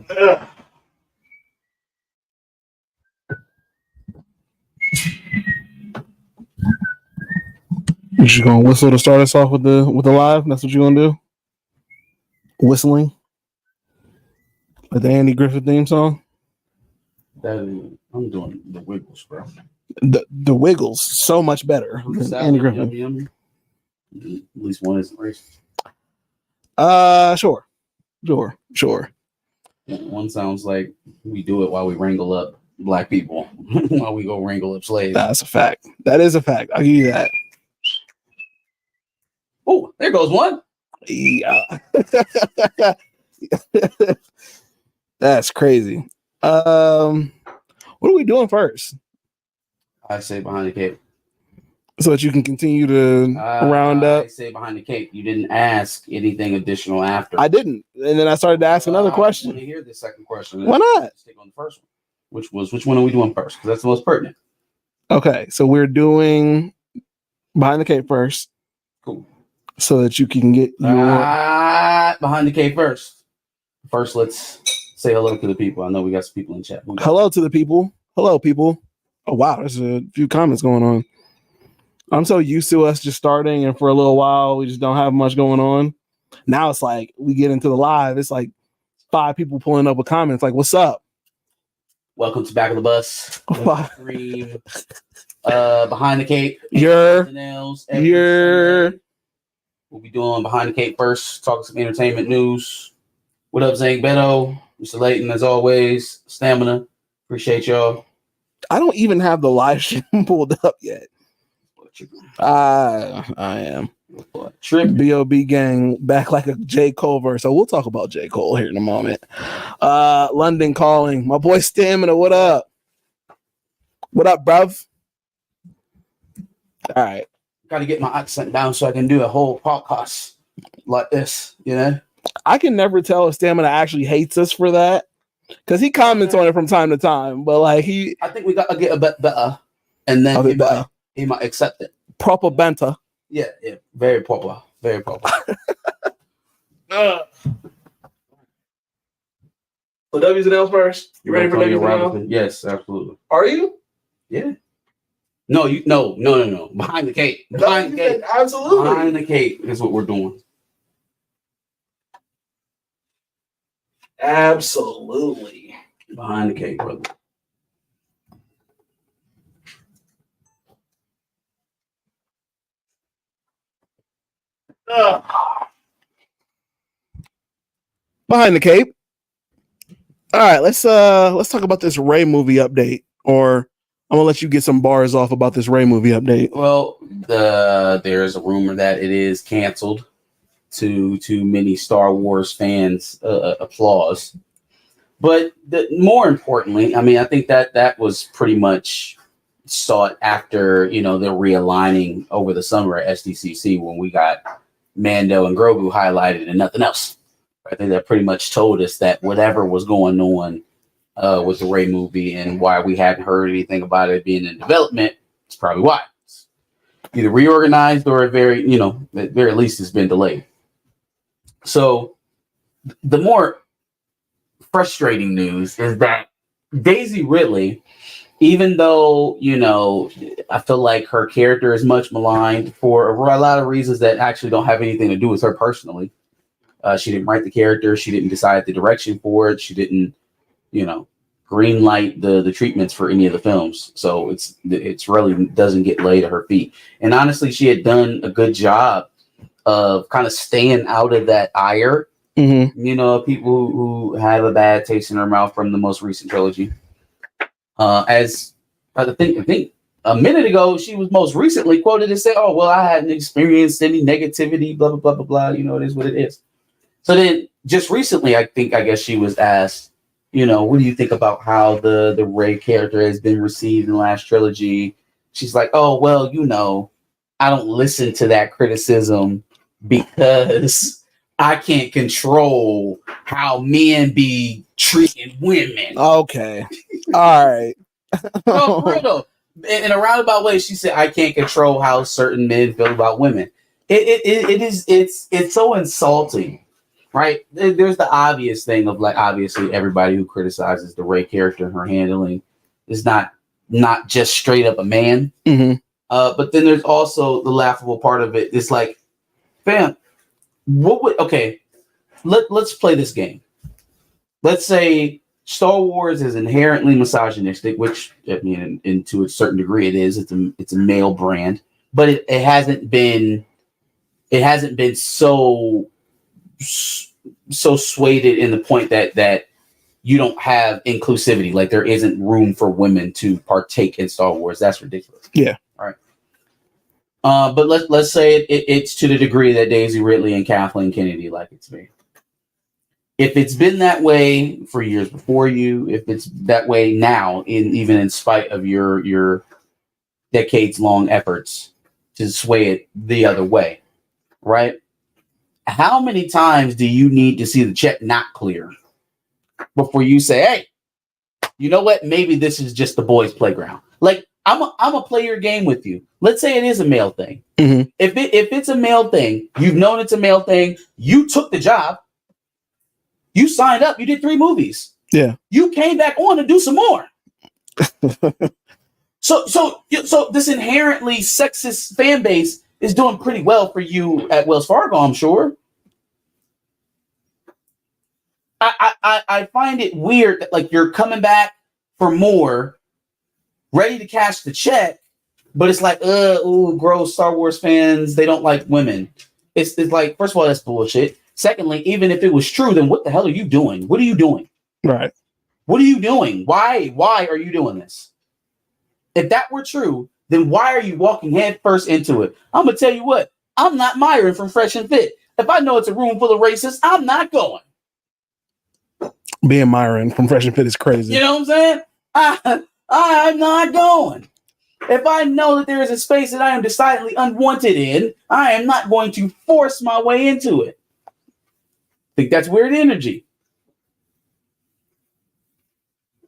You just gonna whistle to start us off with the live? That's what you gonna do? Whistling, like the Andy Griffith theme song. I'm doing the Wiggles, bro. The Wiggles, so much better than Andy Griffith. Yummy. At least one isn't racist. Sure. One sounds like we do it while we wrangle up black people, while we go wrangle up slaves. That's a fact. That is a fact. I'll give you that. Oh, there goes one. Yeah. That's crazy. What are we doing first? I say behind the cape. So that you can continue to round up. I say behind the cape. You didn't ask anything additional after. I didn't. And then I started to ask another question. I want to hear the second question. Why not? Let's take on the first one. Which one are we doing first? Because that's the most pertinent. Okay, so we're doing behind the cape first. Cool. So that you can get your behind the cape first. First, let's say hello to the people. I know we got some people in chat. Hello to the people. Hello, people. Oh wow, there's a few comments going on. I'm so used to us just starting, and for a little while we just don't have much going on. Now it's like we get into the live. It's like 5 people pulling up with comments like, "What's up? Welcome to Back of the Bus." Stream, behind the cape. We'll be doing behind the cape first. Talking some entertainment news. What up, Zank Beto? Mr. Layton, as always. Stamina. Appreciate y'all. I don't even have the live stream pulled up yet. I am. Trip B.O.B. gang back like a J. Cole verse. So we'll talk about J. Cole here in a moment. London calling. My boy Stamina, what up? What up, bruv? All right. Got to get my accent down so I can do a whole podcast like this, you know? I can never tell if Stamina actually hates us for that. Because he comments on it from time to time. But like I think we got to get a bit better. And then he might accept it. Proper banter. Yeah. Very proper. Very proper. So W's and L's first. You ready for W's and L's? Yes, absolutely. Are you? Yeah. No. Behind the cape. Behind the cape. Absolutely. Behind the cape is what we're doing. Absolutely. Behind the cape, brother. Behind the cape. All right, let's talk about this Ray movie update, or I'm gonna let you get some bars off about this Ray movie update. Well, there's a rumor that it is canceled. To many Star Wars fans' applause, but more importantly, I mean, I think that was pretty much sought after, the realigning over the summer at SDCC when we got Mando and Grogu highlighted and nothing else. I think that pretty much told us that whatever was going on with the Ray movie and why we hadn't heard anything about it being in development, it's probably why. It's either reorganized or at very least it's been delayed. So the more frustrating news is that Daisy Ridley, even though, I feel like her character is much maligned for a lot of reasons that actually don't have anything to do with her personally. She didn't write the character. She didn't decide the direction for it. She didn't, green light the treatments for any of the films. So it's really doesn't get laid at her feet. And honestly, she had done a good job of kind of staying out of that ire, people who have a bad taste in their mouth from the most recent trilogy. As I think a minute ago, she was most recently quoted and said, "Oh, well, I hadn't experienced any negativity, blah, blah, blah, blah, blah. It is what it is." So then just recently, I guess she was asked, what do you think about how the Rey character has been received in the last trilogy? She's like, "Oh, well, I don't listen to that criticism because I can't control how men be treating women." Okay. All right. No, for real though. In a roundabout way, she said, "I can't control how certain men feel about women." It's so insulting right? There's the obvious thing of like, obviously everybody who criticizes the Rey character and her handling is not just straight up a man. Mm-hmm. But then there's also the laughable part of it. It's like, fam, let's play this game. Let's say Star Wars is inherently misogynistic, which I mean, and to a certain degree, it is. It's a male brand, but it hasn't been so swayed in the point that you don't have inclusivity. Like there isn't room for women to partake in Star Wars. That's ridiculous. Yeah. All right. But let's say it's to the degree that Daisy Ridley and Kathleen Kennedy like it to be. If it's been that way for years before you, if it's that way now, even in spite of your decades-long efforts to sway it the other way, right? How many times do you need to see the check not clear before you say, hey, you know what? Maybe this is just the boys' playground. Like, I'm a play your game with you. Let's say it is a male thing. Mm-hmm. If it's a male thing, you've known it's a male thing, you took the job, you signed up, you did 3 movies. Yeah. You came back on to do some more. So this inherently sexist fan base is doing pretty well for you at Wells Fargo, I'm sure. I find it weird that like you're coming back for more, ready to cash the check, but it's like, gross Star Wars fans, they don't like women. It's like, first of all, that's bullshit. Secondly, even if it was true, then what the hell are you doing? What are you doing? Right. What are you doing? Why are you doing this? If that were true, then why are you walking head first into it? I'm going to tell you what, I'm not Myron from Fresh and Fit. If I know it's a room full of racists, I'm not going. Being Myron from Fresh and Fit is crazy. You know what I'm saying? I'm not going. If I know that there is a space that I am decidedly unwanted in, I am not going to force my way into it. Think that's weird energy.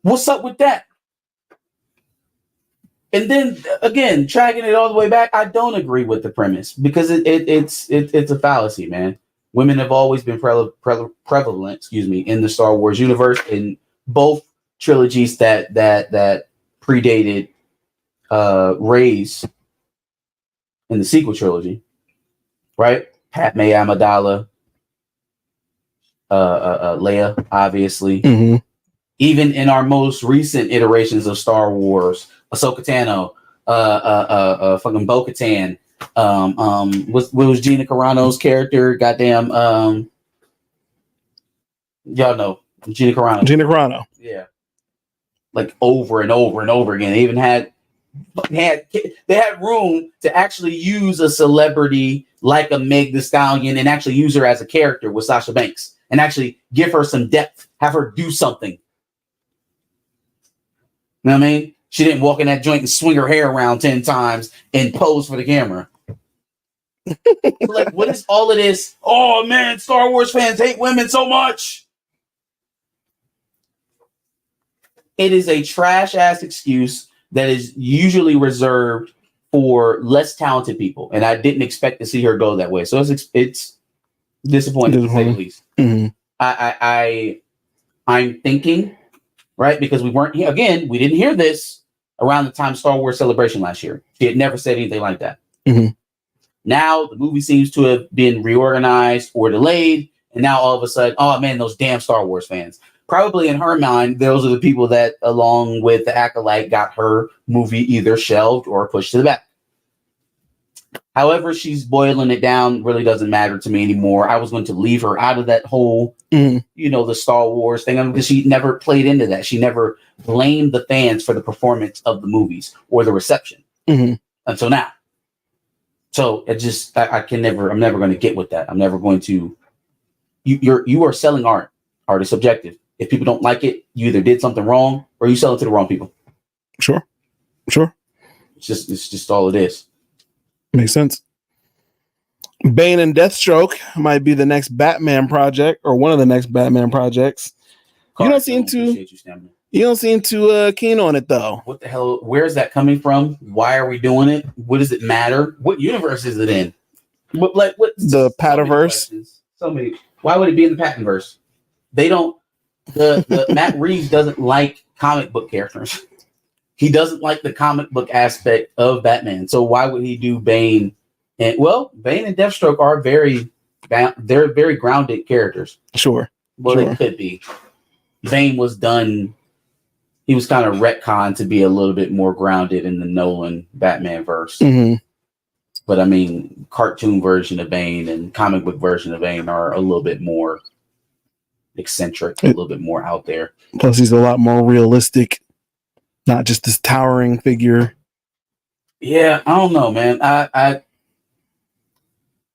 What's up with that? And then again, tracking it all the way back, I don't agree with the premise because it's a fallacy, man. Women have always been prevalent, in the Star Wars universe in both trilogies that predated Rey's in the sequel trilogy, right? Padme Amidala, Leia, obviously. Mm-hmm. Even in our most recent iterations of Star Wars, Ahsoka Tano, fucking Bo-Katan, what was Gina Carano's character? Goddamn, y'all know Gina Carano. Gina Carano. Yeah, like over and over and over again. They even had room to actually use a celebrity like a Meg Thee Stallion and actually use her as a character with Sasha Banks and actually give her some depth, have her do something. You know what I mean? She didn't walk in that joint and swing her hair around 10 times and pose for the camera. Like, what is all of this? Oh man, Star Wars fans hate women so much. It is a trash ass excuse that is usually reserved for less talented people, and I didn't expect to see her go that way. So it's disappointing to say the least. Mm-hmm. I'm thinking, right, because we weren't here again. We didn't hear this around the time Star Wars Celebration last year. She had never said anything like that. Mm-hmm. Now the movie seems to have been reorganized or delayed, and now all of a sudden, oh man, those damn Star Wars fans. Probably in her mind, those are the people that, along with the Acolyte, got her movie either shelved or pushed to the back. However, she's boiling it down. Really doesn't matter to me anymore. I was going to leave her out of that whole, the Star Wars thing because she never played into that. She never blamed the fans for the performance of the movies or the reception until now. So I'm never going to get with that. I'm never going to. You are selling art. Art is subjective. If people don't like it, you either did something wrong or you sell it to the wrong people. Sure. It's just all it is. Makes sense. Bane and Deathstroke might be the next Batman project or one of the next Batman projects. You don't seem too keen on it though. What the hell? Where is that coming from? Why are we doing it? What does it matter? What universe is it in? What the Pataverse? So many. Why would it be in the Pattinverse? They don't. The Matt Reeves doesn't like comic book characters. He doesn't like the comic book aspect of Batman. So why would he do Bane? And Bane and Deathstroke are they're very grounded characters. Sure. Well, sure. They could be. Bane was done. He was kind of retconned to be a little bit more grounded in the Nolan Batman verse. Mm-hmm. But I mean, cartoon version of Bane and comic book version of Bane are a little bit more eccentric, a little bit more out there. Plus, he's a lot more realistic, not just this towering figure. Yeah, I don't know, man. I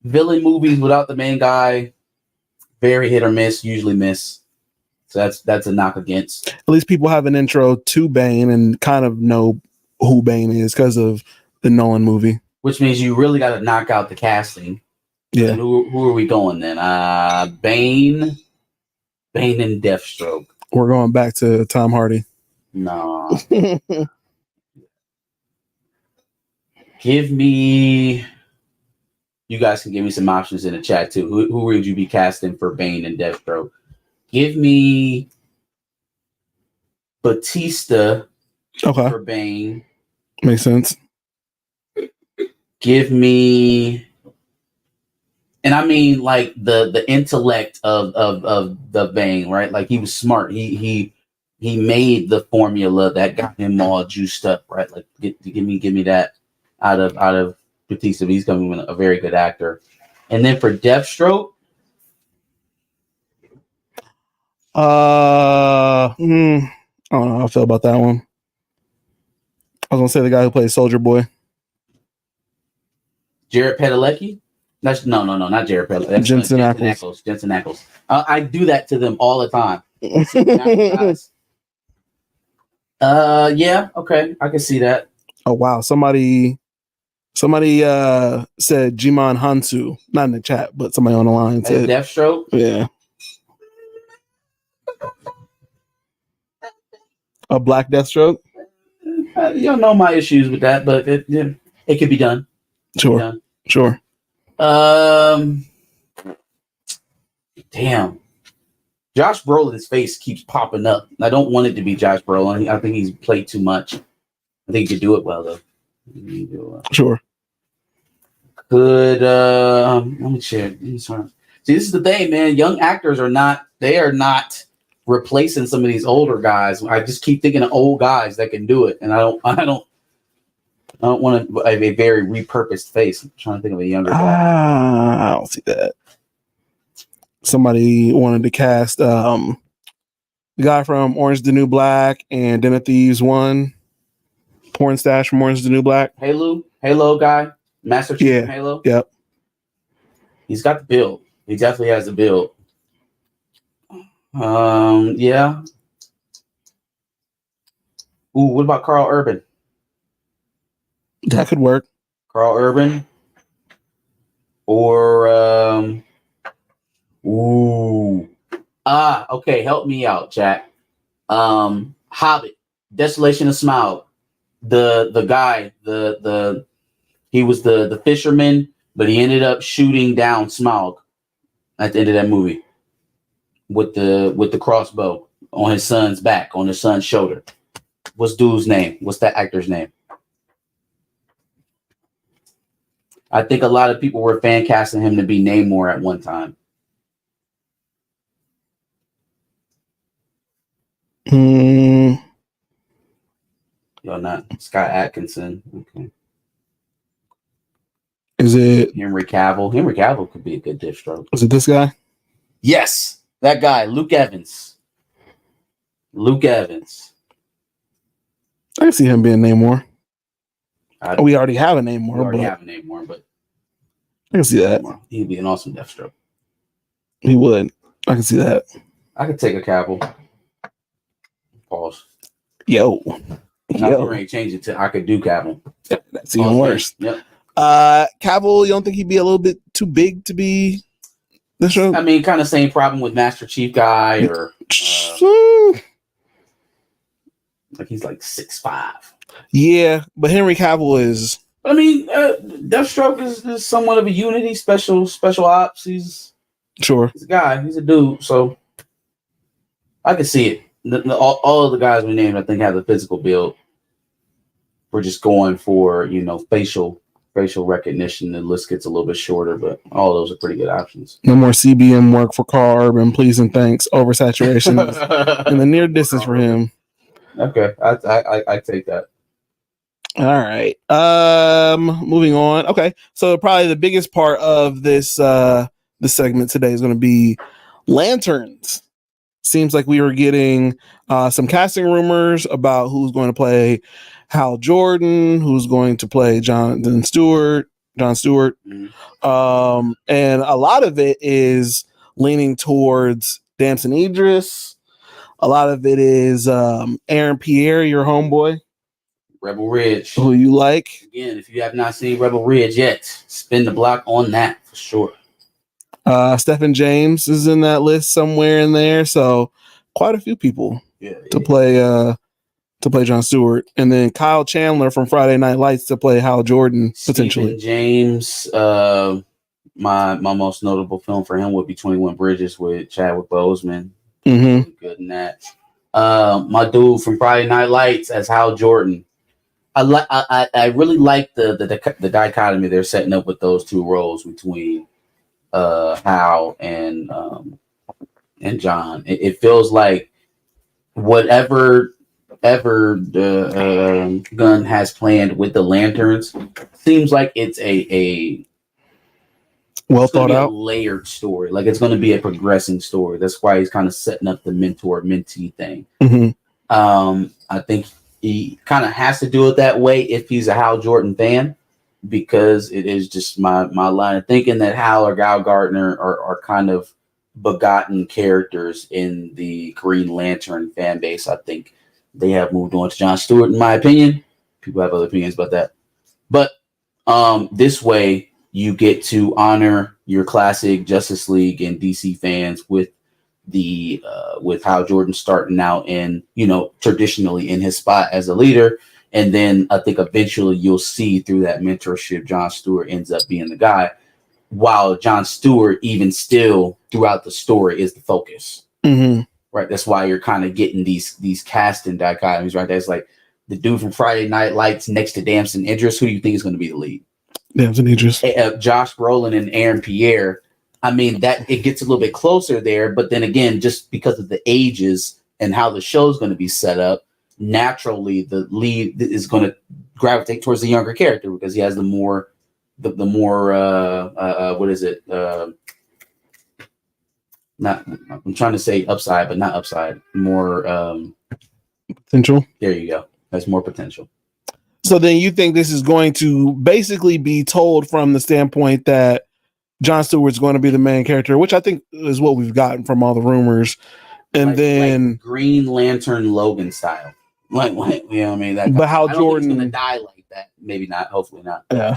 villain movies without the main guy, very hit or miss. Usually miss. So that's a knock against. At least people have an intro to Bane and kind of know who Bane is because of the Nolan movie. Which means you really got to knock out the casting. Yeah. And who are we going then? Bane and Deathstroke. We're going back to Tom Hardy. No. Give me. You guys can give me some options in the chat too. Who would you be casting for Bane and Deathstroke? Give me Batista for Bane. Makes sense. Give me, and I mean like the intellect of the Bane, right? Like he was smart. He made the formula that got him all juiced up, right? Like give me that out of Batista. He's coming with a very good actor. And then for Deathstroke, I don't know how I feel about that one. I was gonna say the guy who plays Soldier Boy. Jared Padalecki? No, not Jared Padalecki. That's Jensen Ackles. Jensen Ackles. I do that to them all the time. Yeah, okay, I can see that. Oh wow, somebody said Jimon Hansu, not in the chat, but somebody on the line said Deathstroke. Yeah, a black Deathstroke. You don't know my issues with that, but it could be done. Sure. Damn. Josh Brolin's face keeps popping up. I don't want it to be Josh Brolin. I think he's played too much. I think he could do it well though. Sure. Could let me check. See, this is the thing, man. Young actors are not replacing some of these older guys. I just keep thinking of old guys that can do it, and I don't want to have a very repurposed face. I'm trying to think of a younger guy. I don't see that. Somebody wanted to cast the guy from Orange is the New Black and Den of Thieves 1. Porn stash from Orange is the New Black. Halo guy. Master Chief from Halo. Yep. He's got the build. He definitely has the build. Yeah. Ooh, what about Carl Urban? That could work. Carl Urban. Or okay, help me out, chat. Hobbit, Desolation of Smaug. The guy, he was the fisherman, but he ended up shooting down Smaug at the end of that movie with the crossbow on his son's back, on his son's shoulder. What's dude's name? What's that actor's name? I think a lot of people were fan casting him to be Namor at one time. You're not Scott Atkinson. Okay. Is it Henry Cavill? Henry Cavill could be a good Deathstroke. Is it this guy? Yes, that guy, Luke Evans. Luke Evans. I can see him being Namor. We already have a Namor. We already have a Namor, but I can see that. He'd be an awesome Deathstroke. He would. I can see that. I could take a Cavill. Pause. Yo. Now ain't change it to I could do Cavill. That's even worse. Yep. Cavill, you don't think he'd be a little bit too big to be the show? I mean, kind of same problem with Master Chief guy, or like he's like 6'5". Yeah, but Henry Cavill is. I mean, Deathstroke is somewhat of a unity, special ops. He's Sure. He's a guy. He's a dude. So I can see it. All of the guys we named, I think, have the physical build. We're just going for, you know, facial recognition. The list gets a little bit shorter, but all those are pretty good options. No more CBM work for Carl Urban. Please and thanks. Oversaturation is in the near distance for him. Okay, I take that. All right. Moving on. Okay, so probably the biggest part of this segment today is going to be lanterns. Seems like we were getting some casting rumors about who's going to play Hal Jordan, who's going to play John Stewart. Mm-hmm. And a lot of it is leaning towards Damson Idris. A lot of it is Aaron Pierre, your homeboy. Rebel Ridge. Who you like. Again, if you have not seen Rebel Ridge yet, spin the block on that for sure. Stephen James is in that list somewhere in there. So quite a few people to play Jon Stewart. And then Kyle Chandler from Friday Night Lights to play Hal Jordan, potentially. Stephen James, my most notable film for him would be 21 Bridges with Chadwick Boseman. Mm-hmm. Good in that. My dude from Friday Night Lights as Hal Jordan. I really like the dichotomy they're setting up with those two roles between Hal and John. It feels like whatever the Gunn has planned with the lanterns seems like it's a well thought out, layered story. Like it's going to be a progressing story. That's why he's kind of setting up the mentor-mentee thing. Mm-hmm. I think he kind of has to do it that way if he's a Hal Jordan fan, because it is just my line of thinking that Hal or Gal Gardner are kind of begotten characters in the Green Lantern fan base. I think they have moved on to Jon Stewart, in my opinion. People have other opinions about that. But this way, you get to honor your classic Justice League and DC fans with the with Hal Jordan starting out in, you know, traditionally in his spot as a leader. And then I think eventually you'll see through that mentorship, Jon Stewart ends up being the guy, while Jon Stewart, even still throughout the story, is the focus. Mm-hmm. Right. That's why you're kind of getting these casting dichotomies, right? That's like the dude from Friday Night Lights next to Damson Idris. Who do you think is going to be the lead? Damson Idris. Josh Brolin and Aaron Pierre. I mean, that it gets a little bit closer there, but then again, just because of the ages and how the show is going to be set up, naturally the lead is going to gravitate towards the younger character because he has the more what is it? Not, I'm trying to say upside, but not upside. More potential. There you go. That's more potential. So then you think this is going to basically be told from the standpoint that Jon Stewart's going to be the main character, which I think is what we've gotten from all the rumors. And then like Green Lantern Logan style. Like you know what I mean? That but Hal Jordan is going to die like that. Maybe not. Hopefully not. Yeah.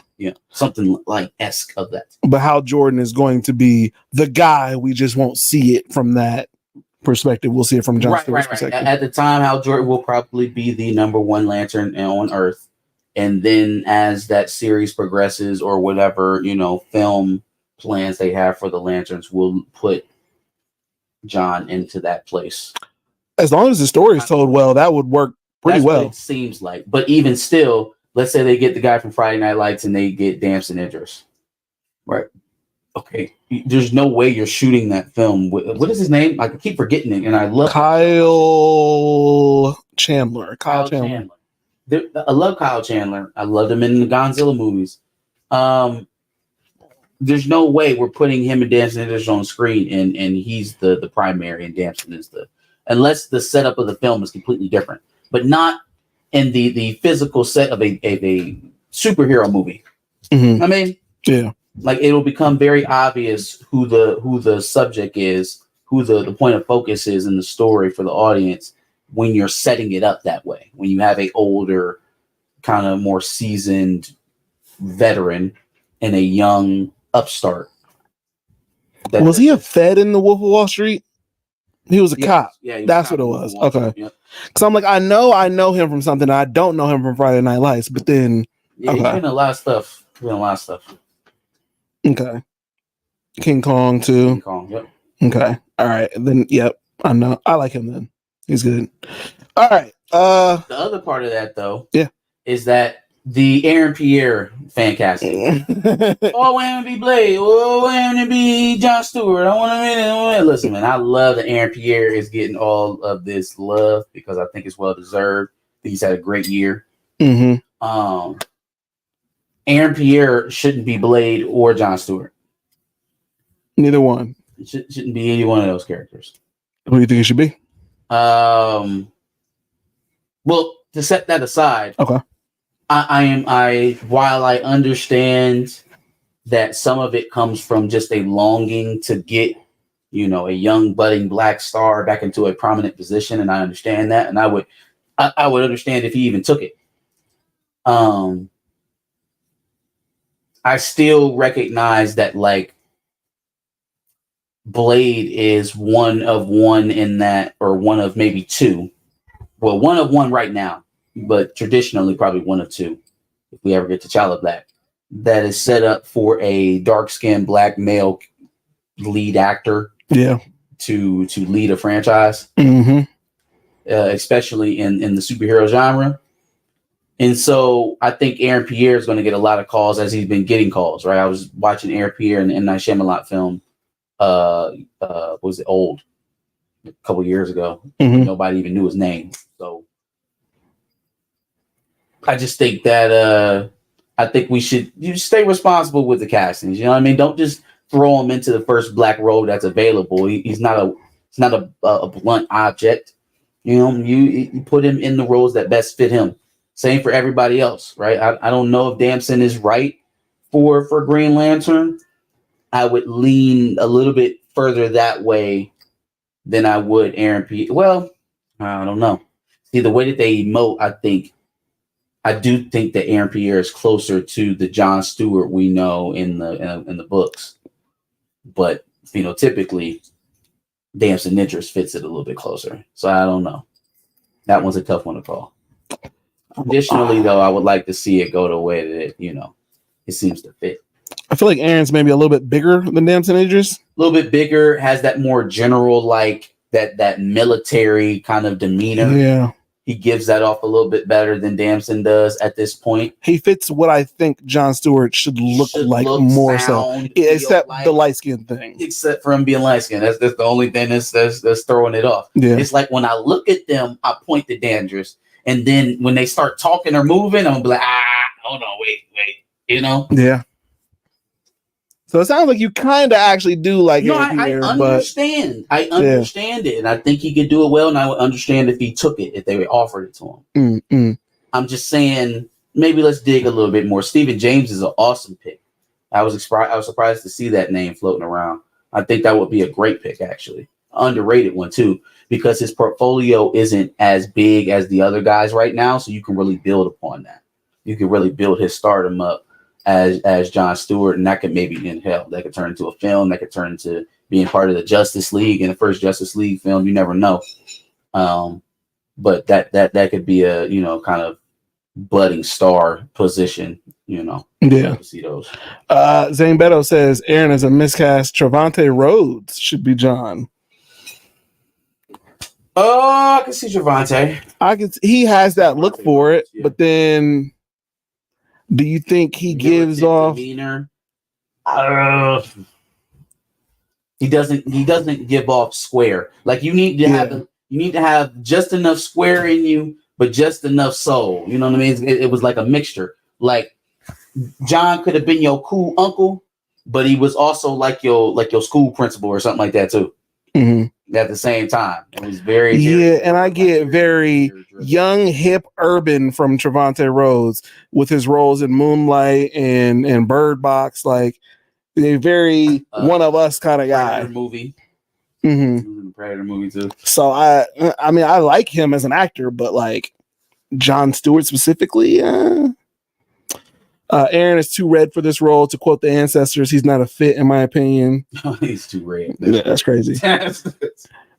Something like esque of that. But Hal Jordan is going to be the guy. We just won't see it from that perspective. We'll see it from Jon Stewart's perspective. At the time, Hal Jordan will probably be the number one Lantern on Earth. And then as that series progresses or whatever, you know, film plans they have for the Lanterns will put John into that place. As long as the story is told well, that would work pretty well. What it seems like. But even still, let's say they get the guy from Friday Night Lights and they get Damson Idris. Right. Okay. There's no way you're shooting that film. What is his name? I keep forgetting it. And I love Kyle Chandler. I love Kyle Chandler. I loved him in the Godzilla movies. There's no way we're putting him and Damson Idris on screen and he's the primary and Damson is unless the setup of the film is completely different, but not in the physical set of a superhero movie. Mm-hmm. I mean, yeah, like it'll become very obvious who the subject is, who the point of focus is in the story for the audience when you're setting it up that way. When you have a older, kind of more seasoned veteran and a young upstart. Was he a Fed in the Wolf of Wall Street? He was a cop. Yeah, that's what it was. Okay. Because I'm like, I know him from something. I don't know him from Friday Night Lights, but then he's been a lot of stuff. Okay. King Kong too. King Kong. Yep. Okay. All right. Then yep. I know. I like him then. He's good. All right. The other part of that though, Yeah. is that the Aaron Pierre fan casting. Oh, I want to be Blade. Oh, I want to be John Stewart. I want to be. Listen, man, I love that Aaron Pierre is getting all of this love because I think it's well deserved. He's had a great year. Mm-hmm. Aaron Pierre shouldn't be Blade or John Stewart. Neither one. It shouldn't be any one of those characters. Who do you think it should be? Well, to set that aside, okay. While I understand that some of it comes from just a longing to get, a young budding black star back into a prominent position, and I understand that, and I would understand if he even took it. I still recognize that like Blade is one of one in that, or one of maybe two. Well, one of one right now, but traditionally probably one of two. If we ever get to T'Challa Black, that is set up for a dark-skinned black male lead actor. Yeah. To lead a franchise, especially in the superhero genre. And so I think Aaron Pierre is going to get a lot of calls, as he's been getting calls, right? I was watching Aaron Pierre in the M. Night Shyamalan film, was it Old, a couple years ago. Nobody even knew his name. So I just think that I think we should stay responsible with the castings. You know what I mean? Don't just throw him into the first black role that's available. He's not a blunt object. You put him in the roles that best fit him. Same for everybody else, right? I don't know if Damson is right for Green Lantern. I would lean a little bit further that way than I would Aaron P. Well, I don't know. See, the way that they emote, I do think that Aaron Pierre is closer to the John Stewart we know in the books, but typically Damson Idris fits it a little bit closer. So I don't know. That one's a tough one to call. Additionally, though, I would like to see it go the way that it seems to fit. I feel like Aaron's maybe a little bit bigger than Damson Idris. A little bit bigger, has that more general, like that military kind of demeanor. Yeah. He gives that off a little bit better than Damson does at this point. He fits what I think John Stewart should look like more so, except the light skin thing. Except for him being light skin, that's the only thing that's throwing it off. Yeah. It's like when I look at them, I point to Dandridge, and then when they start talking or moving, I'm gonna be like, hold on, wait, Yeah. So it sounds like you kind of actually do like it. I understand. I understand it, and I think he could do it well. And I would understand if he took it, if they offered it to him. I'm just saying, maybe let's dig a little bit more. Stephen James is an awesome pick. I was surprised to see that name floating around. I think that would be a great pick, actually, underrated one too, because his portfolio isn't as big as the other guys right now. So you can really build upon that. You can really build his stardom up as John Stewart, and that could maybe that could turn into a film, that could turn into being part of the Justice League in the first Justice League film. You never know. But that could be a kind of budding star position. Yeah. To see those. Zane Beto says Aaron is a miscast. Trevante Rhodes should be John. Oh, I can see Trevante. He has that look for it, but then. Do you think he gives off demeanor? He doesn't give off square. Like you need to have just enough square in you, but just enough soul. You know what I mean? It was like a mixture. Like John could have been your cool uncle, but he was also like your school principal or something like that too. At the same time, it was very and I get very young, hip, urban from Trevante Rhodes with his roles in Moonlight and Bird Box, like a very one of us kind of guy. Movie, Predator movie too. So I mean, I like him as an actor, but like John Stewart specifically, Aaron is too red for this role. To quote the ancestors, he's not a fit, in my opinion. He's too red. Yeah, that's crazy.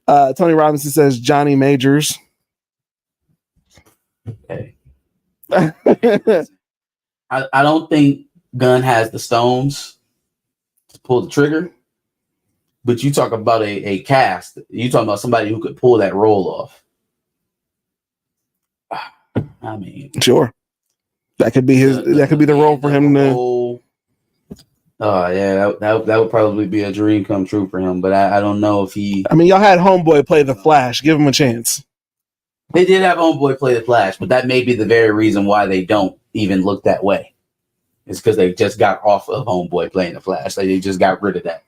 Tony Robinson says Johnny Majors. Okay. I don't think Gunn has the stones to pull the trigger. But you talk about a cast. You talking about somebody who could pull that role off. I mean, Sure. That could be that could be the role for him to. Oh yeah, that would probably be a dream come true for him. But I don't know if he. I mean, y'all had Homeboy play the Flash. Give him a chance. They did have Homeboy play the Flash, but that may be the very reason why they don't even look that way. It's because they just got off of Homeboy playing the Flash. They just got rid of that.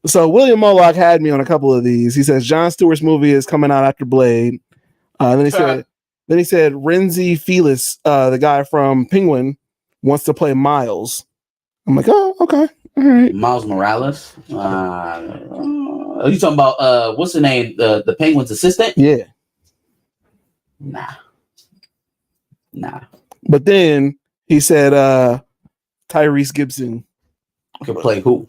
So William Moloch had me on a couple of these. He says Jon Stewart's movie is coming out after Blade. Then he said Renzi Felix, the guy from Penguin, wants to play Miles. I'm like, oh, okay, all right. Miles Morales. Are you talking about what's the name? The Penguin's assistant? Yeah. Nah. But then he said Tyrese Gibson could play who?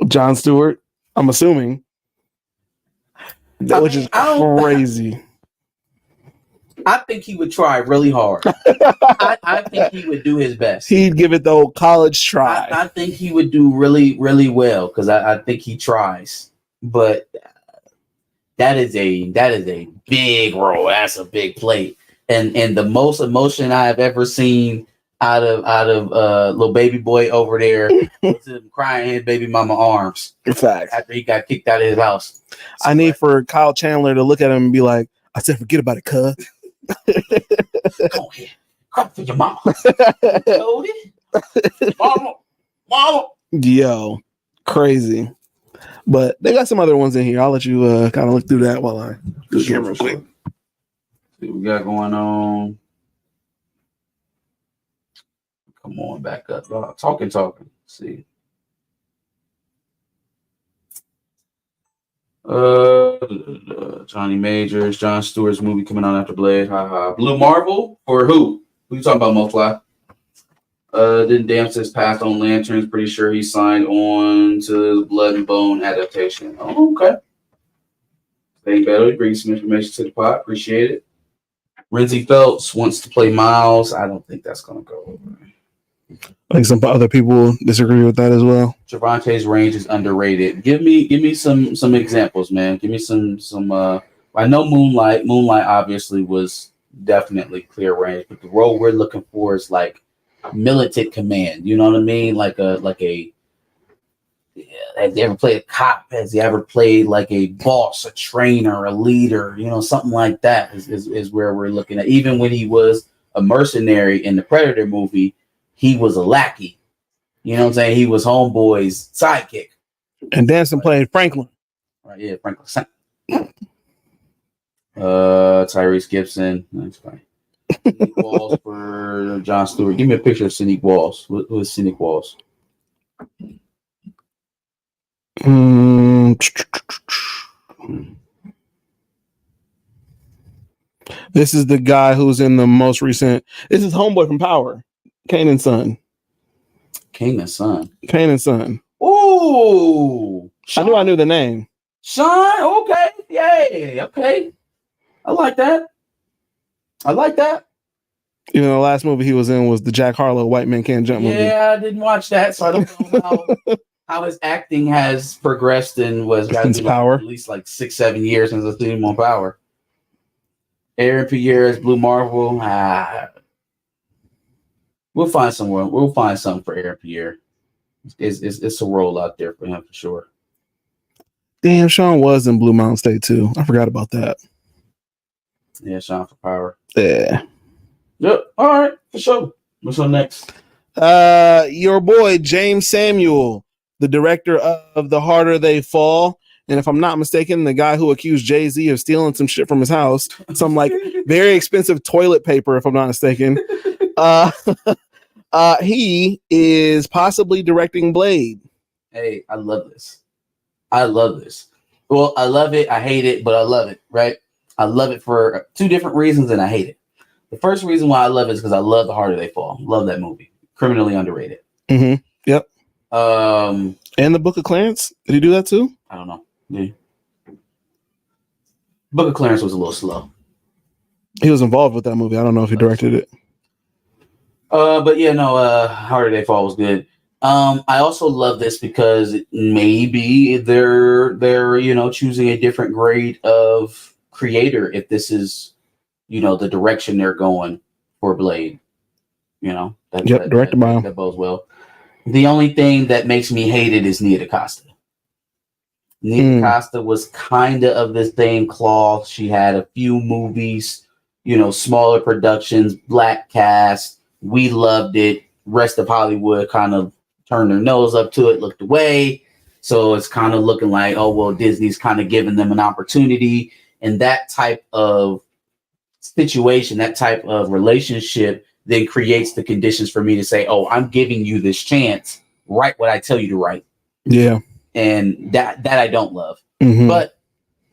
Jon Stewart. I'm assuming. Which is crazy. I think he would try really hard. I think he would do his best. He'd give it the old college try. I think he would do really, really well because I think he tries. But that is a big role. That's a big plate. And the most emotion I have ever seen out of little baby boy over there was him crying in his baby mama arms. Fact. After he got kicked out of his house. I need for Kyle Chandler to look at him and be like, I said, forget about it, cuz. Go ahead. Cry for your mama. Mama. Yo, crazy. But they got some other ones in here. I'll let you kind of look through that while I do the camera real quick. See what we got going on. Come on, back up. Talking. Let's see. Johnny Majors, Jon Stewart's movie coming out after Blade. Blue Marvel for who? Who you talking about, Multiply? Then Damn says passed on Lanterns. Pretty sure he signed on to the Blood and Bone adaptation. Oh, okay. Thank Beto. Bring some information to the pot. Appreciate it. Renzi Phelps wants to play Miles. I don't think that's gonna go over. I think some other people disagree with that as well. Gervonta's range is underrated. Give me some examples, man. Give me some. I know Moonlight. Moonlight obviously was definitely clear range, but the role we're looking for is like militant command. You know what I mean? Like a. Has he ever played a cop? Has he ever played like a boss, a trainer, a leader? You know, something like that is where we're looking at. Even when he was a mercenary in the Predator movie, he was a lackey. You know what I'm saying? He was Homeboy's sidekick. And Danson played Franklin. Right, yeah, Franklin. Tyrese Gibson. That's fine. Scenic Walls for Jon Stewart. Give me a picture of Scenic Walls. Who is Scenic Walls? This is the guy who's in the most recent. This is Homeboy from Power. Kanan's son. Kanan's son. Kanan's son. Ooh. Sean. I knew the name. Sean, okay. Yay. Okay. I like that. You know, the last movie he was in was the Jack Harlow White Man Can't Jump movie. Yeah, I didn't watch that, so I don't know how his acting has progressed and was since Power. At least like 6-7 years since I've seen him on Power. Aaron Pierre's Blue Marvel. We'll find somewhere. We'll find something for Aaron Pierre. It's a role out there for him for sure. Damn, Sean was in Blue Mountain State too. I forgot about that. Yeah, Sean for Power. Yeah. Yep. All right, for sure. What's on next? Your boy James Samuel, the director of The Harder They Fall. And if I'm not mistaken, the guy who accused Jay-Z of stealing some shit from his house, some like very expensive toilet paper, if I'm not mistaken. He is possibly directing Blade. Hey, I love this. Well, I love it. I hate it, but I love it, right? I love it for two different reasons, and I hate it. The first reason why I love it is because I love The Harder They Fall. Love that movie. Criminally underrated. Mm-hmm. Yep. And The Book of Clarence. Did he do that too? I don't know. Yeah. Book of Clarence was a little slow. He was involved with that movie. I don't know if he directed it. But yeah, no. Harder They Fall was good. I also love this because maybe they're choosing a different grade of creator if this is the direction they're going for Blade. Directed by him. That bodes well. The only thing that makes me hate it is Nia DaCosta. Nia DaCosta was kind of the same cloth. She had a few movies, smaller productions, black cast. We loved it. Rest of Hollywood kind of turned their nose up to it, looked away. So it's kind of looking like, oh, well, Disney's kind of giving them an opportunity. And that type of situation, that type of relationship then creates the conditions for me to say, oh, I'm giving you this chance. Write what I tell you to write. Yeah. And that I don't love. But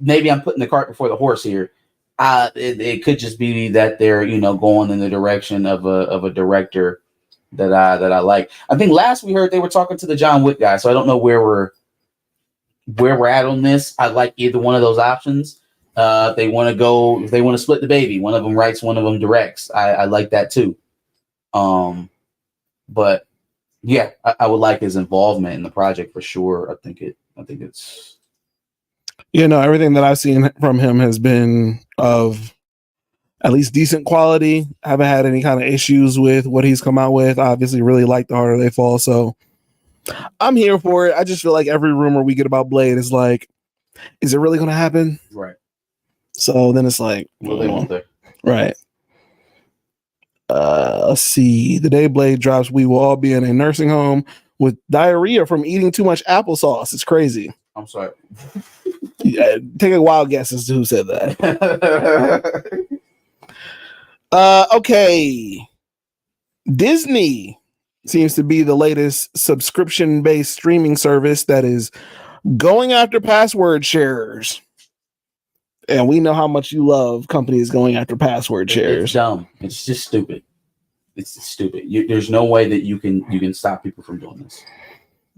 maybe I'm putting the cart before the horse here. It could just be that they're, going in the direction of a director that I like. I think last we heard they were talking to the John Wick guy, so I don't know where we're at on this. I like either one of those options. If they want to split the baby, one of them writes, one of them directs. I like that too. But yeah, I would like his involvement in the project for sure. I think it's everything that I've seen from him has been of at least decent quality. I haven't had any kind of issues with what he's come out with. I obviously really like The Harder They Fall, so I'm here for it. I just feel like every rumor we get about Blade is like, is it really going to happen? Right. So then it's like, well, they won't. Right. Let's see. The day Blade drops, we will all be in a nursing home with diarrhea from eating too much applesauce. It's crazy. I'm sorry. Yeah, take a wild guess as to who said that. Okay. Disney seems to be the latest subscription-based streaming service that is going after password sharers. And we know how much you love companies going after password sharers. It's dumb. It's just stupid. It's stupid. There's no way that you can stop people from doing this.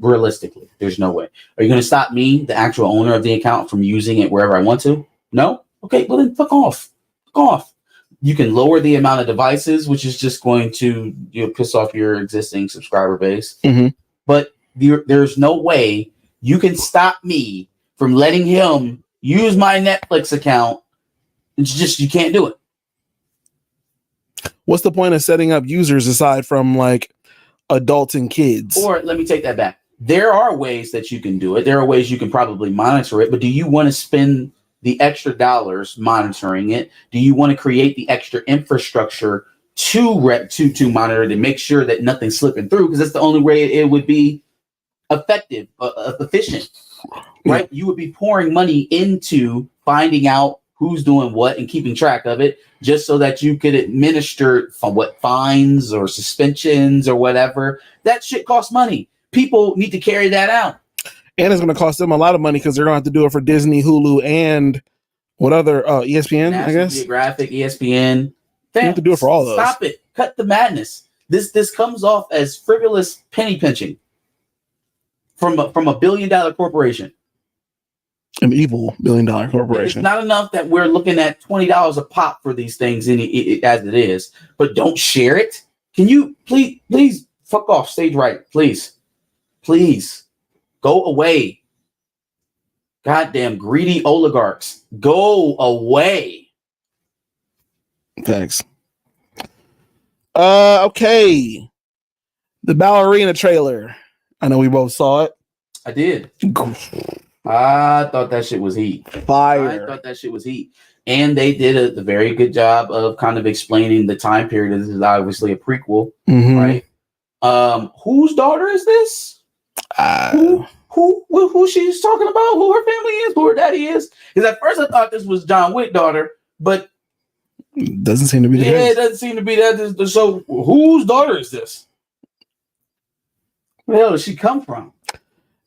Realistically, there's no way. Are you going to stop me, the actual owner of the account, from using it wherever I want to? No? Okay, well then fuck off. Fuck off. You can lower the amount of devices, which is just going to piss off your existing subscriber base. But there's no way you can stop me from letting him use my Netflix account. It's just, you can't do it. What's the point of setting up users aside from like adults and kids? Or let me take that back. There are ways that you can do it. There are ways you can probably monitor it, but do you want to spend the extra dollars monitoring it? Do you want to create the extra infrastructure to monitor to make sure that nothing's slipping through? Because that's the only way it would be effective, efficient, right? You would be pouring money into finding out who's doing what and keeping track of it, just so that you could administer fines or suspensions or whatever. That shit costs money. People need to carry that out. And it's going to cost them a lot of money because they're going to have to do it for Disney, Hulu, and what other ESPN, National I guess. Geographic, ESPN. They have to do it for all those. Stop it. Cut the madness. This comes off as frivolous penny pinching from a $1 billion corporation. An evil $1 billion corporation. It's not enough that we're looking at $20 a pop for these things as it is, but don't share it. Can you please fuck off stage right, please. Go away. Goddamn greedy oligarchs. Go away. Thanks. Okay. The ballerina trailer. I know we both saw it. I did. I thought that shit was heat. Fire. I thought that shit was heat. And they did a very good job of kind of explaining the time period. This is obviously a prequel, right? Whose daughter is this? Who she's talking about? Who her family is? Who her daddy is? Because at first I thought this was John Wick's daughter, but doesn't seem to be. It doesn't seem to be that. So whose daughter is this? Where the hell does she come from?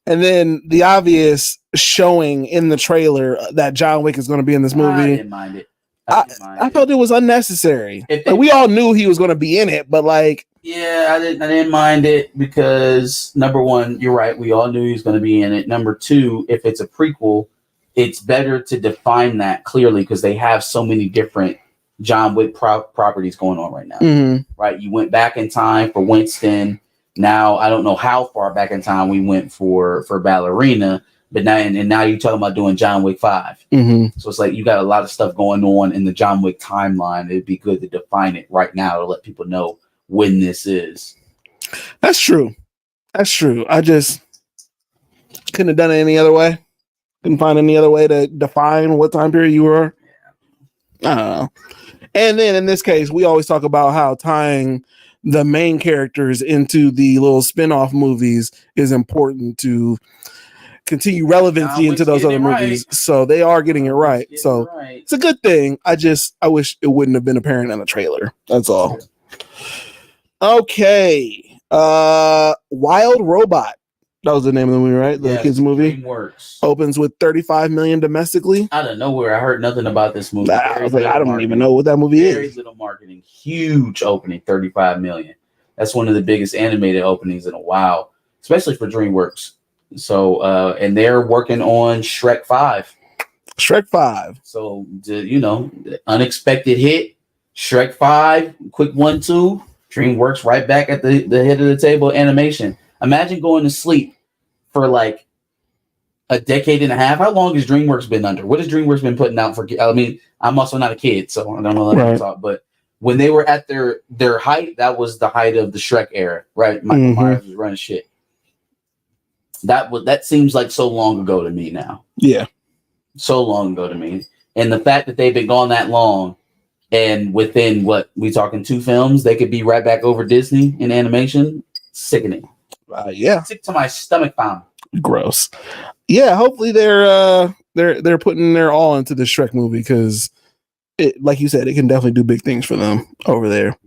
And then the obvious showing in the trailer that John Wick is going to be in this movie. I didn't mind it. I felt it was unnecessary. We all knew he was going to be in it, but like, yeah, I didn't mind it because number one, you're right. We all knew he was going to be in it. Number two, if it's a prequel, it's better to define that clearly because they have so many different John Wick properties going on right now. Right? You went back in time for Winston. Now I don't know how far back in time we went for Ballerina, but now you're talking about doing John Wick 5. Mm-hmm. So it's like you got a lot of stuff going on in the John Wick timeline. It'd be good to define it right now to let people know when this is. That's true. That's true. I just couldn't have done it any other way. Couldn't find any other way to define what time period you were. I don't know. And then in this case, we always talk about how tying the main characters into the little spin-off movies is important to continue relevancy into those other movies. Right. So they are getting it right. So it's a good thing. I wish it wouldn't have been apparent in the trailer. That's all. Okay. Wild Robot. That was the name of the movie, right? The kids movie. DreamWorks. Opens with $35 million domestically. Out of nowhere, I heard nothing about this movie. I was like, I don't even know what that movie is. Very little marketing. Huge opening, $35 million. That's one of the biggest animated openings in a while, especially for DreamWorks. So, and they're working on Shrek 5. Shrek 5. So, the unexpected hit. Shrek 5, quick 1-2. DreamWorks right back at the head of the table. Animation. Imagine going to sleep for like a decade and a half. How long has DreamWorks been under? What has DreamWorks been putting out for? I mean, I'm also not a kid, so I don't know that talk. But when they were at their height, that was the height of the Shrek era, right? Michael Myers was running shit. That seems like so long ago to me now. Yeah, so long ago to me. And the fact that they've been gone that long, and within what we talking 2 films, they could be right back over Disney in animation. Sickening. Yeah, sick to my stomach, fam. Gross. Yeah, hopefully they're putting their all into the Shrek movie because it, like you said, it can definitely do big things for them over there.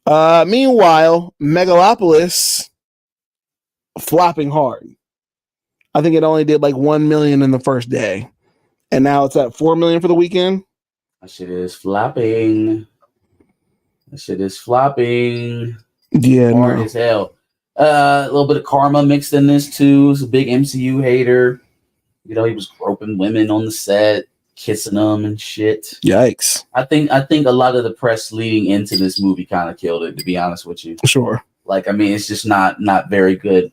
Meanwhile, Megalopolis flopping hard. I think it only did like 1 million in the first day, and now it's at 4 million for the weekend. That shit is flopping. Yeah, hard as hell. A little bit of karma mixed in this too. He's a big MCU hater. He was groping women on the set, kissing them and shit. Yikes! I think a lot of the press leading into this movie kind of killed it. To be honest with you, sure. It's just not very good.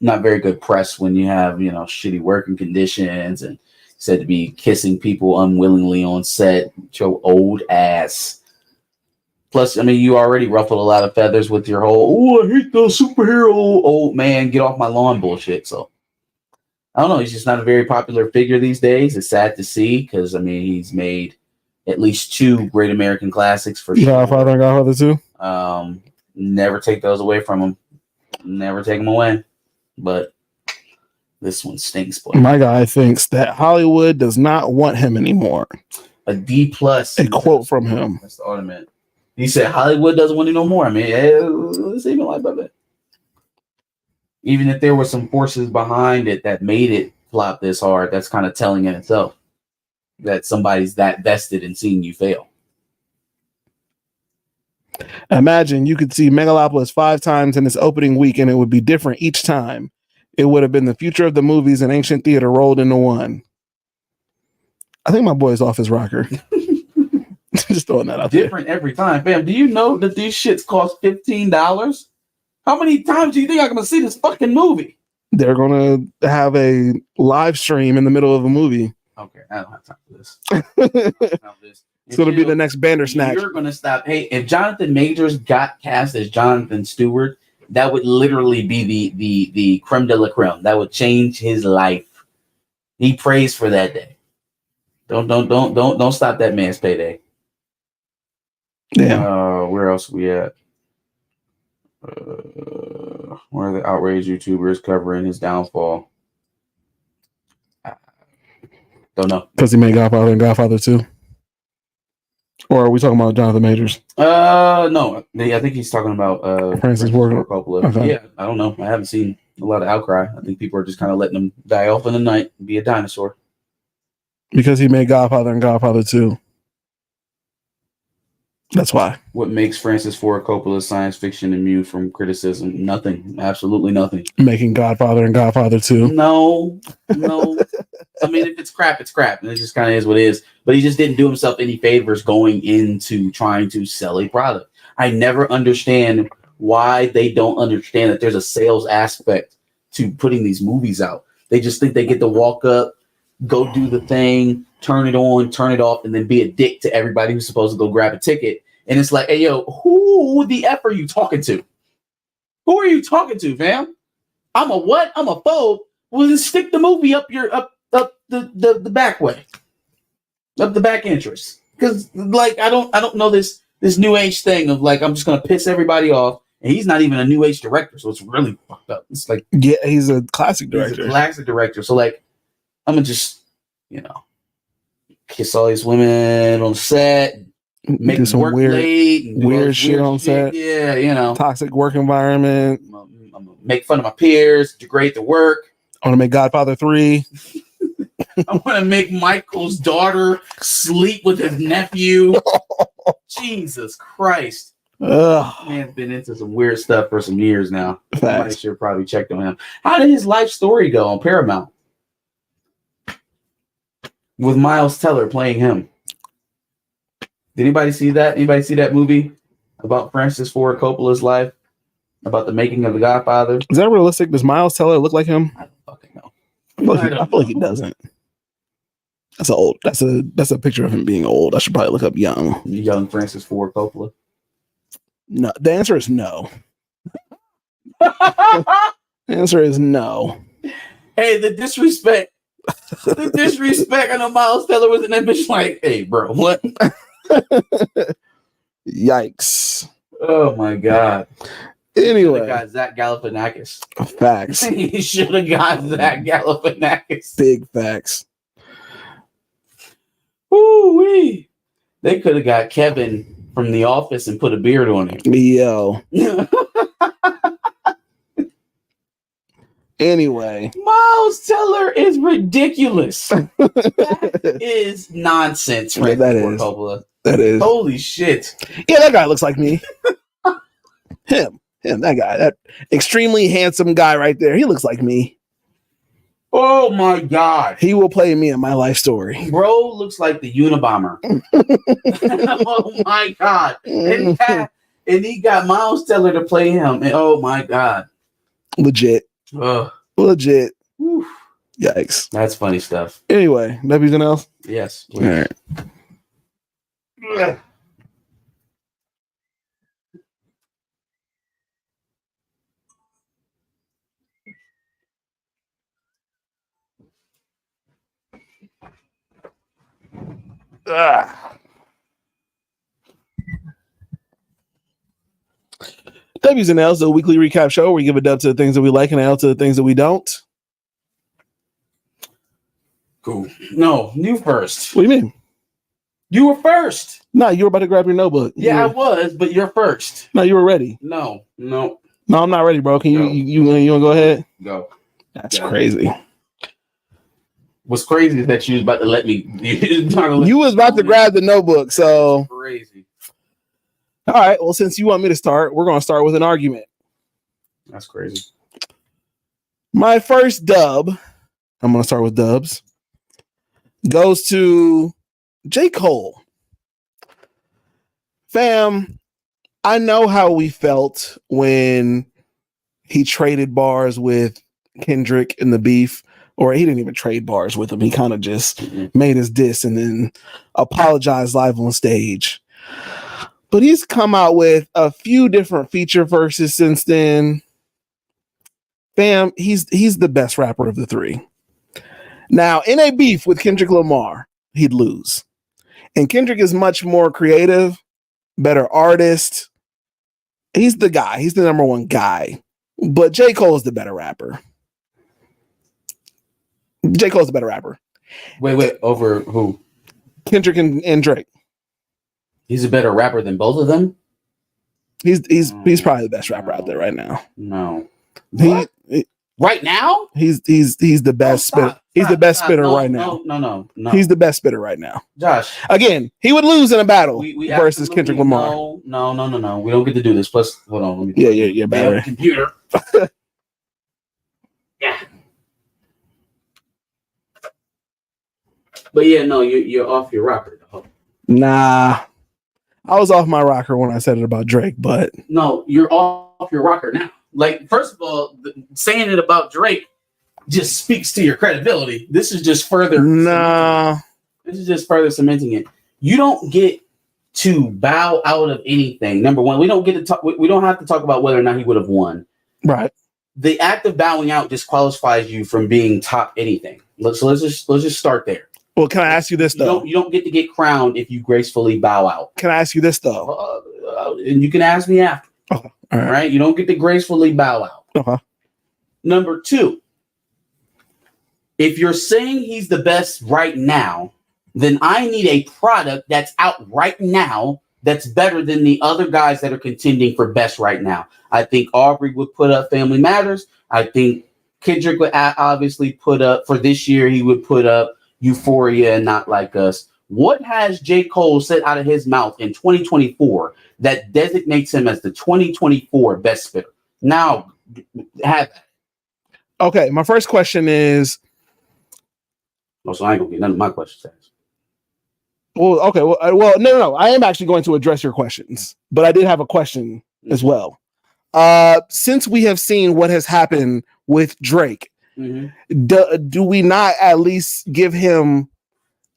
Not very good press when you have shitty working conditions and said to be kissing people unwillingly on set. Your old ass. Plus, you already ruffled a lot of feathers with your whole, I hate the superhero, old man, get off my lawn bullshit. So, I don't know. He's just not a very popular figure these days. It's sad to see because, he's made at least 2 great American classics for sure. Godfather and Godfather 2. Never take those away from him. Never take them away. But this one stinks. Boy. My guy thinks that Hollywood does not want him anymore. A D+. A quote from him. That's the ultimate. He said Hollywood doesn't want it no more. It's even like that. Even if there were some forces behind it that made it flop this hard, that's kind of telling in itself that somebody's that vested in seeing you fail. Imagine you could see Megalopolis 5 times in its opening week and it would be different each time. It would have been the future of the movies and ancient theater rolled into one. I think my boy's off his rocker. Just throwing that out there. Different every time. Fam, do you know that these shits cost $15? How many times do you think I'm going to see this fucking movie? They're going to have a live stream in the middle of a movie. Okay, I don't have time for this. It's going to be the next Bandersnatch. You're going to stop. Hey, if Jonathan Majors got cast as Jonathan Stewart, that would literally be the creme de la creme. That would change his life. He prays for that day. Don't stop that man's payday. Yeah. Where else we at? Where are the outraged YouTubers covering his downfall? Don't know. Because he made Godfather and Godfather 2. Or are we talking about Jonathan Majors? No. I think he's talking about Francis Ford Coppola. Okay. Yeah, I don't know. I haven't seen a lot of outcry. I think people are just kind of letting him die off in the night and be a dinosaur. Because he made Godfather and Godfather 2. That's why. What makes Francis Ford Coppola's science fiction immune from criticism? Nothing. Absolutely nothing. Making Godfather and Godfather 2. No. If it's crap, it's crap. And it just kind of is what it is. But he just didn't do himself any favors going into trying to sell a product. I never understand why they don't understand that there's a sales aspect to putting these movies out. They just think they get to walk up, go do the thing, turn it on, turn it off, and then be a dick to everybody who's supposed to go grab a ticket. And it's like, hey, yo, who the F are you talking to? Who are you talking to, fam? I'm a what? I'm a phobe. Well, then stick the movie up the back way, up the back entrance. Because like I don't know this new age thing of like I'm just gonna piss everybody off, and he's not even a new age director, so it's really fucked up. It's like he's a classic director. He's a classic director. So like I'm gonna just kiss all these women on set, make them work late, and weird shit on set. Yeah, toxic work environment. I'm gonna make fun of my peers, degrade the work. I want to make Godfather 3. I want to make Michael's daughter sleep with his nephew. Jesus Christ. Man's been into some weird stuff for some years now. I should probably checked on him. How did his life story go on Paramount? With Miles Teller playing him. Did anybody see that? Anybody see that movie about Francis Ford Coppola's life? About the making of The Godfather? Is that realistic? Does Miles Teller look like him? I don't fucking know. I feel like he doesn't. That's a picture of him being old. I should probably look up young Francis Ford Coppola. No, the answer is no. The answer is no. Hey, the disrespect. The disrespect. I know Miles Teller was in that bitch like, hey, bro, what? Yikes. Oh my God. Anyway. Got Zach Galifianakis. Facts. He should have got Zach Galifianakis. Big facts. Woo-wee. They could have got Kevin from The Office and put a beard on him. Yo. Anyway. Miles Teller is ridiculous. That is nonsense, right? That is. Coppola. That is. Holy shit. Yeah, that guy looks like me. Him, that guy. That extremely handsome guy right there. He looks like me. Oh my God. He will play me in my life story. Bro looks like the Unabomber. Oh my God. And he got Miles Teller to play him. And oh my God. Legit. Legit. Whew. Yikes. That's funny stuff. Anyway, anything else? Yes. All right. W's and L's, the weekly recap show where we give a dub to the things that we like and an L to the things that we don't. Cool. No, you first. What do you mean? You were first. No, you were about to grab your notebook. Yeah, I was, but you're first. No, you were ready. No, I'm not ready, bro. Can you want to go ahead? Go. That's crazy. What's crazy is that you was about to let me. You was about to grab the notebook, so that's crazy. All right. Well, since you want me to start, we're going to start with an argument. That's crazy. My first dub, I'm going to start with dubs, goes to J. Cole. Fam, I know how we felt when he traded bars with Kendrick in the beef, or he didn't even trade bars with him. He kind of just made his diss and then apologized live on stage. But he's come out with a few different feature verses since then. Fam, he's the best rapper of the three. Now, in a beef with Kendrick Lamar, he'd lose. And Kendrick is much more creative, better artist. He's the guy. He's the number one guy. But J. Cole is the better rapper. J. Cole's the better rapper. Wait, over who? Kendrick and Drake. He's a better rapper than both of them? He's probably the best rapper out there right now. No. Right now? He's the best spitter. He's the best spitter right now. No. He's the best spitter right now. Josh. Again, he would lose in a battle versus Kendrick Lamar. No. We don't get to do this. Plus, hold on. Yeah, battery. Computer. Yeah. But yeah, no, you're off your rocker. Nah. I was off my rocker when I said it about Drake, but no, you're off off your rocker now. Like, first of all, saying it about Drake just speaks to your credibility. This is just further. No. This is just further cementing it. You don't get to bow out of anything. Number one, we don't get to talk. We don't have to talk about whether or not he would have won. Right. The act of bowing out disqualifies you from being top anything. Let's just start there. Well, can I ask you this though? You don't get to get crowned if you gracefully bow out. Can I ask you this though? And you can ask me after. Okay. All right. You don't get to gracefully bow out. Okay. Number two, if you're saying he's the best right now, then I need a product that's out right now that's better than the other guys that are contending for best right now. I think Aubrey would put up Family Matters. I think Kendrick would obviously put up, for this year, he would put up Euphoria and Not Like Us. What has J. Cole said out of his mouth in 2024 that designates him as the 2024 best spitter? Now, have that. Okay, my first question is... Oh, so I ain't going to get none of my questions asked. Well, okay. Well, no. I am actually going to address your questions, but I did have a question as well. Since we have seen what has happened with Drake, do we not at least give him,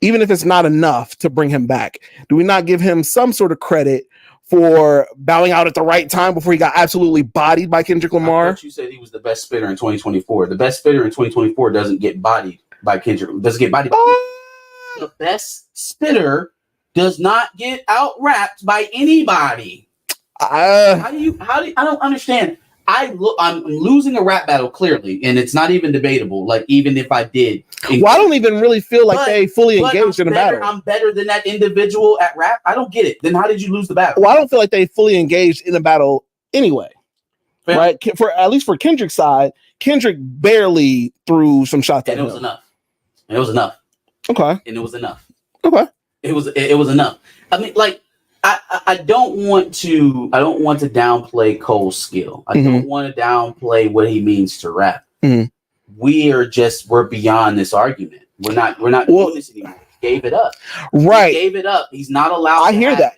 even if it's not enough to bring him back, do we not give him some sort of credit for bowing out at the right time before he got absolutely bodied by Kendrick Lamar? I thought you said he was the best spitter in 2024. The best spitter in 2024 doesn't get bodied by Kendrick. Doesn't get bodied by the best spitter does not get out rapped by anybody. How do you I don't understand. I'm losing a rap battle clearly, and it's not even debatable. Like, even if I did, I don't even really feel like they fully engaged in a battle. I'm better than that individual at rap. I don't get it. Then how did you lose the battle? Well, I don't feel like they fully engaged in a battle anyway. Fair. Right? For at least for Kendrick's side, Kendrick barely threw some shots at him. It was enough. It was enough. Okay. And it was enough. Okay. It was enough. I mean, like, I don't want to downplay Cole's skill. I don't want to downplay what he means to rap. We're beyond this argument. We're not doing this anymore. He gave it up. Right. He gave it up. He's not allowed. I hear that.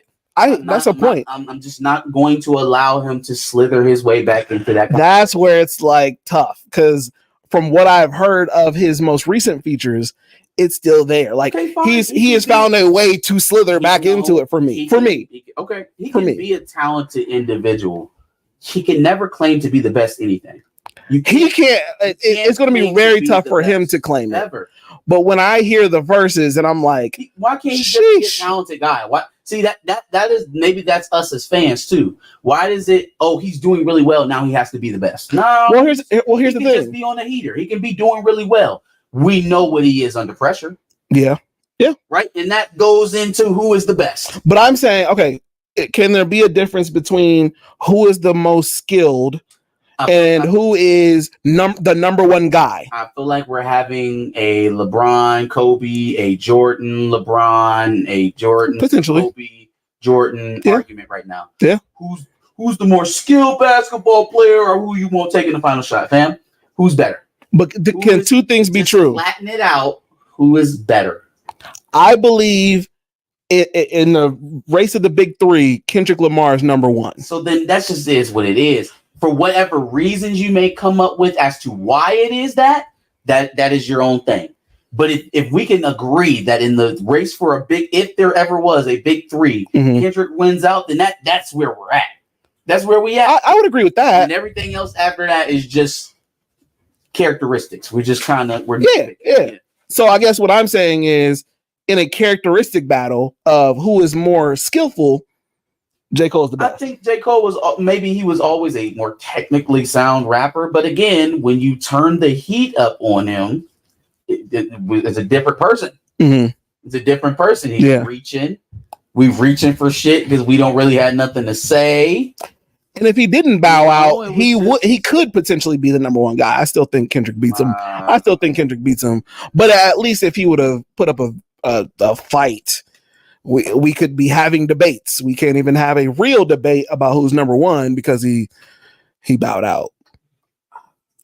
That's a point. I'm just not going to allow him to slither his way back into that. That's where it's like tough, because from what I've heard of his most recent features, it's still there. Like, okay, he has found a way to slither back into it for me. He can be a talented individual. He can never claim to be the best anything. He can't. It's going to be very tough for him to claim it. But when I hear the verses, and I'm like, why can't he just be a talented guy? Why? See, that is, maybe that's us as fans too. Why is it? Oh, he's doing really well now. He has to be the best. No. Well, here's the thing. Just be on the heater. He can be doing really well. We know what he is under pressure. Yeah. Right, and that goes into who is the best. But I'm saying, okay, can there be a difference between who is the most skilled and who is the number one guy? I feel like we're having a LeBron, Kobe, a Jordan, LeBron, a Jordan, potentially Kobe, Jordan argument right now. Yeah. Who's the more skilled basketball player, or who you won't take in the final shot, fam? Who's better? But can two things be true? Flatten it out. Who is better? I believe in the race of the big three, Kendrick Lamar is number one. So then that just is what it is. For whatever reasons you may come up with as to why it is that is your own thing. But if we can agree that in the race for if there ever was a big three, Kendrick wins out, then that's where we're at. That's where we at. I would agree with that. And everything else after that is just characteristics. We're just trying to. Yeah. So I guess what I'm saying is, in a characteristic battle of who is more skillful, J. Cole's the best. I think J. Cole he was always a more technically sound rapper, but again, when you turn the heat up on him, it's a different person. It's a different person. He's reaching. We're reaching for shit because we don't really have nothing to say. And if he didn't bow out, he could potentially be the number one guy. I still think Kendrick beats him. But at least if he would have put up a fight, we could be having debates. We can't even have a real debate about who's number one because he bowed out.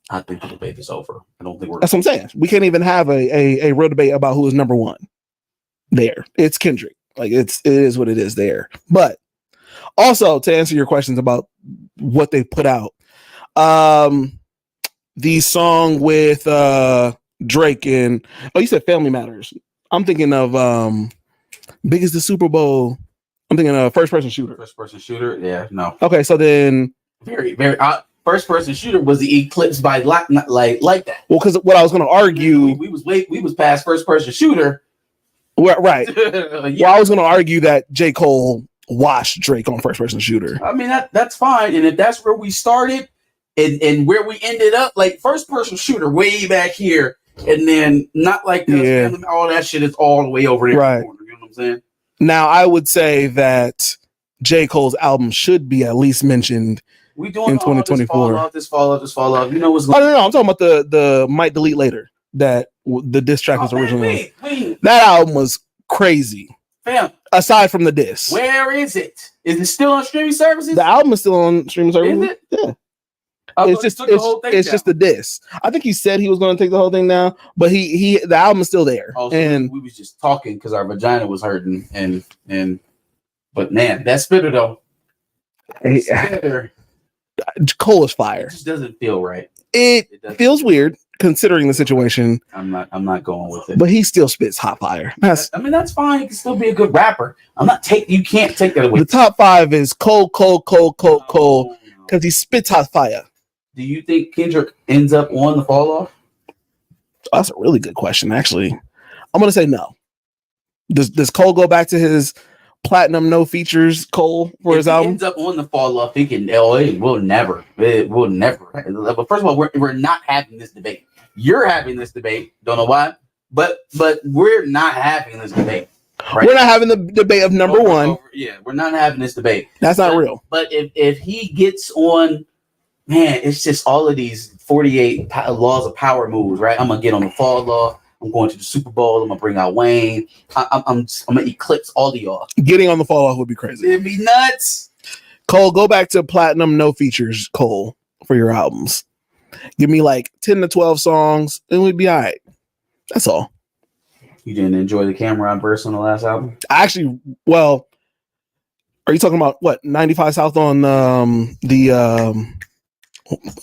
I think the debate is over. I don't think that's what I'm saying. We can't even have a real debate about who is number one. There, it's Kendrick. Like, it is what it is there. But Also, to answer your questions about what they put out, the song with Drake and you said Family Matters. I'm thinking of Big as the Super Bowl. I'm thinking of First Person Shooter. First person shooter, yeah, no. Okay, so then Very, very. First person shooter was the Eclipse by like that. well, because what I was going to argue, We was past first person shooter. right? Yeah. Well, I was going to argue that J. Cole washed Drake on First Person Shooter. I mean that's fine, and if that's where we started and where we ended up, like first person shooter way back here, and then not like this, all that shit is all the way over there. Right. In the corner, you know what I'm saying? Now, I would say that J. Cole's album should be at least mentioned. We doing in 2024. This fall off. You know what's Oh, going on? no, I'm talking about the Might Delete Later, that the diss track was originally. Wait. That album was crazy. Fam, Aside from the diss, where is it? Is it still on streaming services? the album is still on streaming services. Is it? Yeah. I It's thought just he took the whole thing it's down. just the diss. I think he said he was going to take the whole thing down, but the album is still there. Oh, so and we was just talking because our vagina was hurting, and but man, that spitter though, spitter, Cole is it fire. just doesn't feel right. It doesn't. feels weird considering the situation, I'm not going with it. but he still spits hot fire. I mean, that's fine. He can still be a good rapper. You can't take that away. The top 5 is Cole, Oh, because he spits hot fire. do you think Kendrick ends up on the fall off? That's a really good question, actually. I'm going to say no. Does Cole go back to his platinum no features Cole for If his he album? ends up on the fall off, it will never. But first of all, we're not having this debate. You're having this debate. Don't know why, but we're not having this debate. Right? We're not having the debate of number one. Yeah, we're not having this debate. That's not real. But if he gets on, man, it's just all of these 48 laws of power moves, right? I'm gonna get on the fall off. I'm going to the Super Bowl. I'm gonna bring out Wayne. I'm gonna eclipse all of y'all. Getting on the fall off would be crazy. It'd be nuts. Cole, go back to platinum no features Cole for your albums. Give me like 10 to 12 songs and we'd be all right. That's all. You didn't enjoy the Cameron verse on the last album? Actually, well, are you talking about what 95 South on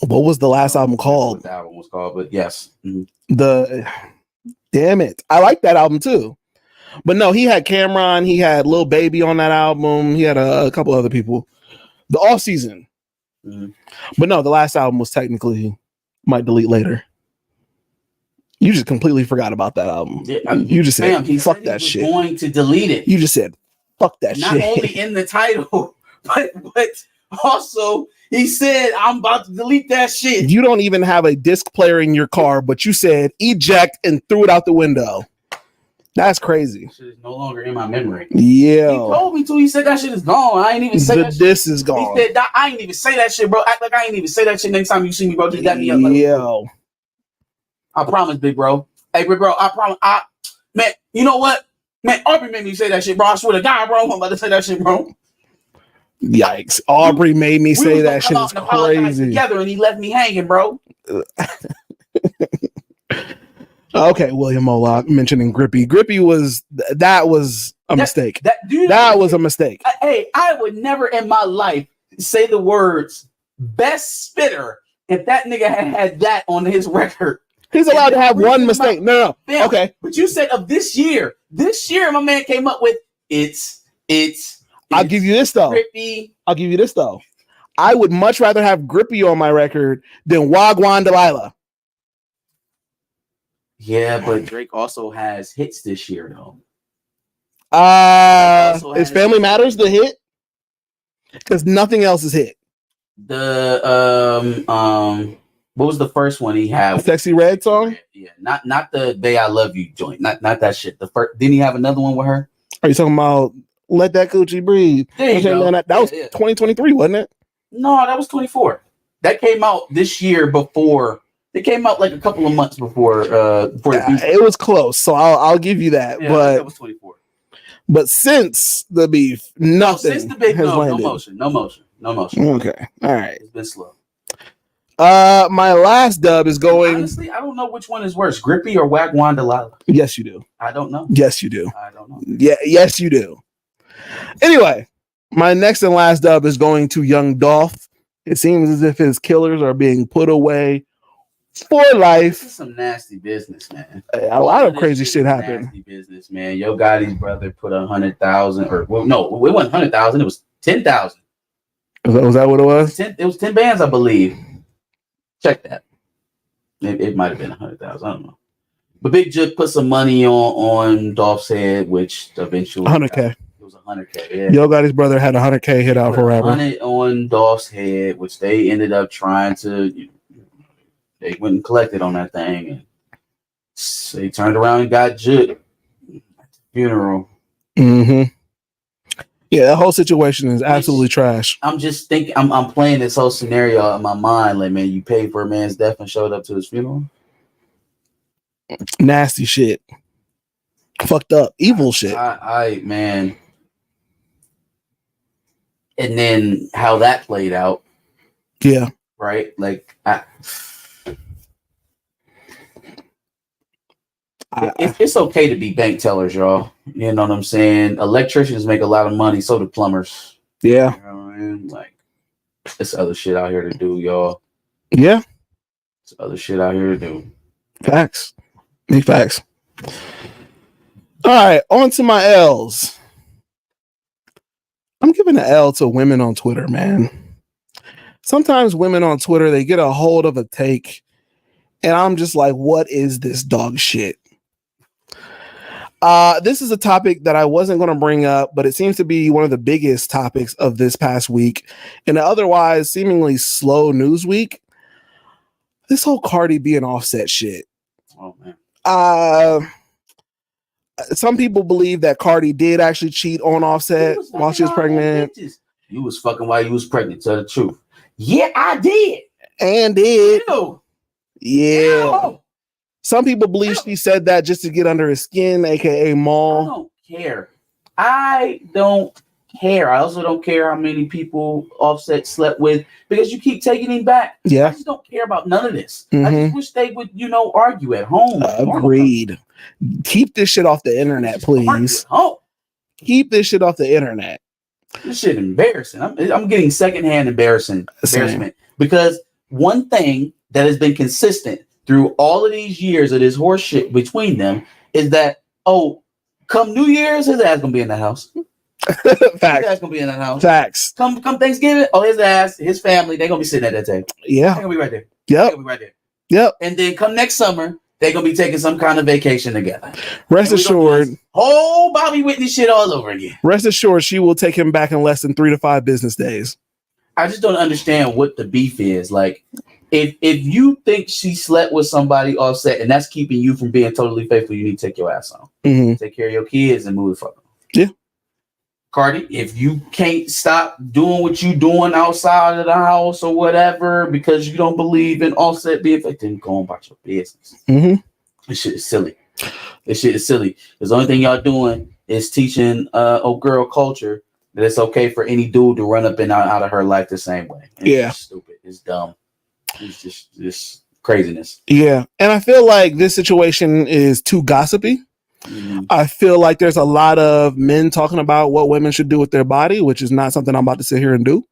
what was the last album called? What the album was called, but yes. Mhm. Damn it. I like that album too. But no, he had Cameron, he had Lil Baby on that album, he had a couple other people. The All Season. Mhm. But no, the last album was technically Might Delete Later. You just completely forgot about that album. Yeah, You just said, he fuck said he that was shit. going to delete it. You just said, fuck that Not shit. only in the title, but also he said, I'm about to delete that shit. You don't even have a disc player in your car, but you said eject and threw it out the window. That's crazy. That shit is no longer in my memory. Yeah. He told me to. He said that shit is gone. I ain't even say The that shit. disc is gone. He said, I ain't even say that shit, bro. Act like I ain't even say that shit next time you see me, bro. Just got me up. Like, Yo. I promise, big bro. Hey, big bro, I promise. Man, you know what? Man, Aubrey made me say that shit, bro. I swear to God, bro. I'm about to say that shit, bro. Yikes. Aubrey made me say that shit is crazy. Together, and he left me hanging, bro. Okay, William Moloch mentioning Grippy. Grippy was a mistake. That was a mistake. Hey, I would never in my life say the words best spitter if that nigga had that on his record. He's allowed to have one mistake. No. Damn, okay. But you said of this year. This year, my man came up with it's I'll give you this though. Grippy. I'll give you this though. I would much rather have Grippy on my record than Wagwan Delilah. Yeah, but Drake also has hits this year though. Is Family Matters the hit? Because nothing else is hit. The what was the first one he had? Sexy Red song? Yeah, not the Day I Love You joint. Not that shit. The first, didn't he have another one with her? Are you talking about Let That Coochie Breathe? There you go. That was 2023, wasn't it? No, that was 24. That came out this year before. It came out like a couple of months before the beef. It was close, so I'll give you that. Yeah, but that was 24. But since the beef, nothing Since the beef, has no landed. motion. Okay, all right. It's been slow. My last dub is going. Honestly, I don't know which one is worse, Grippy or Wagwan Delilah. Yes, you do. I don't know. Yes, you do. I don't know. Yeah, yes, you do. Anyway, My next and last dub is going to Young Dolph. It seems as if his killers are being put away for life. This is some nasty business, man. A lot of crazy shit happened. Nasty business, man. Yo Gotti's brother put 100,000, or well, no, it wasn't 100,000. It was 10,000. Was that what it was? It was 10 bands, I believe. Check that. It might have been 100,000. I don't know. But Big Jook put some money on Dolph's head, which eventually 100K. It was 100K. Yeah. Yo Gotti's brother had 100K hit out for rapper. 100 on Dolph's head, which they ended up trying to. They went and collected on that thing, and they turned around and got Jook at the funeral. Mm-hmm. Yeah, that whole situation is absolutely trash. I'm just thinking. I'm playing this whole scenario in my mind. Like, man, you paid for a man's death and showed up to his funeral. Nasty shit. Fucked up. Evil shit. Man. And then how that played out. Yeah. Right? Like, it's okay to be bank tellers, y'all. You know what I'm saying? Electricians make a lot of money, so do plumbers. Yeah. You know what I mean? Like, there's other shit out here to do, y'all. Yeah. There's other shit out here to do. Facts. Big facts. All right, on to my L's. I'm giving an L to women on Twitter, man. Sometimes women on Twitter, they get a hold of a take, and I'm just like, what is this dog shit? This is a topic that I wasn't going to bring up, but it seems to be one of the biggest topics of this past week in an otherwise seemingly slow news week. This whole Cardi B and Offset shit. Oh, man. Some people believe that Cardi did actually cheat on Offset while she was pregnant. You was fucking while you was pregnant, tell the truth. Yeah, I did. And did. Ew. Yeah. Ew. Some people believe she said that just to get under his skin, aka Maul. I don't care. I don't care. I also don't care how many people Offset slept with because you keep taking him back. Yeah. I just don't care about none of this. Mm-hmm. I just wish they would, argue at home. Agreed. Keep this shit off the internet, please. Keep this shit off the internet. This shit embarrassing. I'm getting secondhand embarrassment because one thing that has been consistent through all of these years of this horse shit between them is that, come New Year's, his ass gonna be in the house. Facts. His ass gonna be in the house. Facts. Come Thanksgiving, his ass, his family, they gonna be sitting at that table. Yeah. They're gonna be right there. Yep. They're gonna be right there. Yep. And then come next summer, they're gonna be taking some kind of vacation together. Rest assured. Whole Bobby Whitney shit all over again. Rest assured, she will take him back in less than 3 to 5 business days. I just don't understand what the beef is. Like, if you think she slept with somebody Offset and that's keeping you from being totally faithful, you need to take your ass on. Mm-hmm. Take care of your kids and move the fuck on. Yeah. Cardi, if you can't stop doing what you doing outside of the house or whatever because you don't believe in Offset being faithful, then go on about your business. Mm-hmm. This shit is silly. This shit is silly. Because the only thing y'all doing is teaching girl culture that it's okay for any dude to run up and out of her life the same way. And yeah. It's stupid. It's dumb. It's just this craziness. Yeah. And I feel like this situation is too gossipy. Mm-hmm. I feel like there's a lot of men talking about what women should do with their body, which is not something I'm about to sit here and do.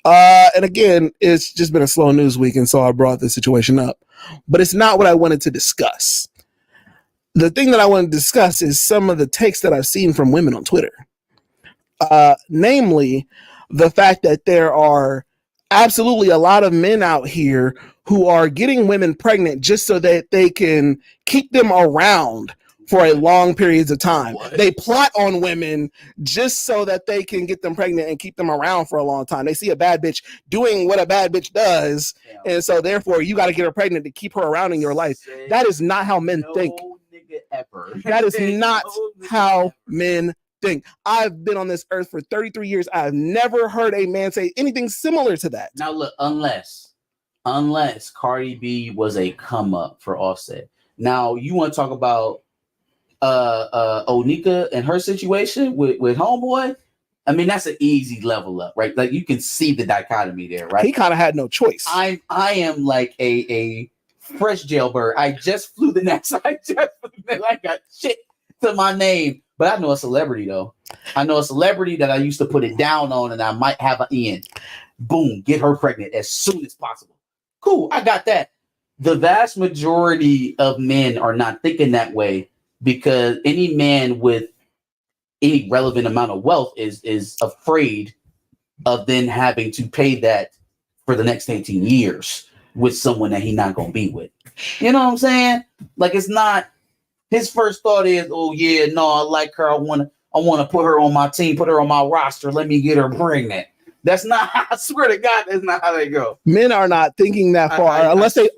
And again, it's just been a slow news week, and so I brought this situation up. But it's not what I wanted to discuss. The thing that I want to discuss is some of the takes that I've seen from women on Twitter. Namely, the fact that there are absolutely a lot of men out here who are getting women pregnant just so that they can keep them around for a long periods of time. What? They plot on women just so that they can get them pregnant and keep them around for a long time. They see a bad bitch doing what a bad bitch does, and so therefore you got to get her pregnant to keep her around in your life. That is not how men think. That is not how men think. I've been on this earth for 33 years. I've never heard a man say anything similar to that. Now look, unless Cardi B was a come up for Offset. Now you want to talk about Onika and her situation with Homeboy? I mean, that's an easy level up, right? Like you can see the dichotomy there, right? He kind of had no choice. I am like a fresh jailbird. I just flew the next. I got shit to my name But I know a celebrity though. I know a celebrity that I used to put it down on, and I might have an end. Boom, get her pregnant as soon as possible. Cool, I got that. The vast majority of men are not thinking that way because any man with any relevant amount of wealth is afraid of then having to pay that for the next 18 years with someone that he's not gonna be with. You know what I'm saying? Like it's not his first thought is, oh yeah, no, I like her. I wanna put her on my team, put her on my roster. Let me get her pregnant. That's not. I swear to God, that's not how they go. Men are not thinking that far unless they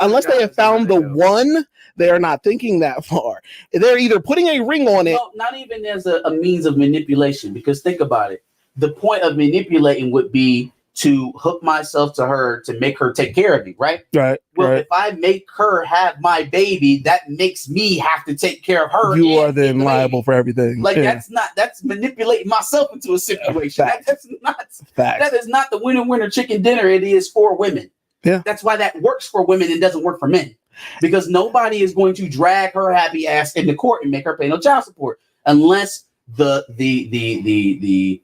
have found the one. They are not thinking that far. They're either putting a ring on it. No, not even as a means of manipulation. Because think about it. The point of manipulating would be to hook myself to her to make her take care of me, right? Right. Well, right. if I make her have my baby, that makes me have to take care of her. You are then liable for everything. Like that's manipulating myself into a situation. That is not the winner chicken dinner it is for women. Yeah. That's why that works for women and doesn't work for men. Because nobody is going to drag her happy ass into court and make her pay no child support unless the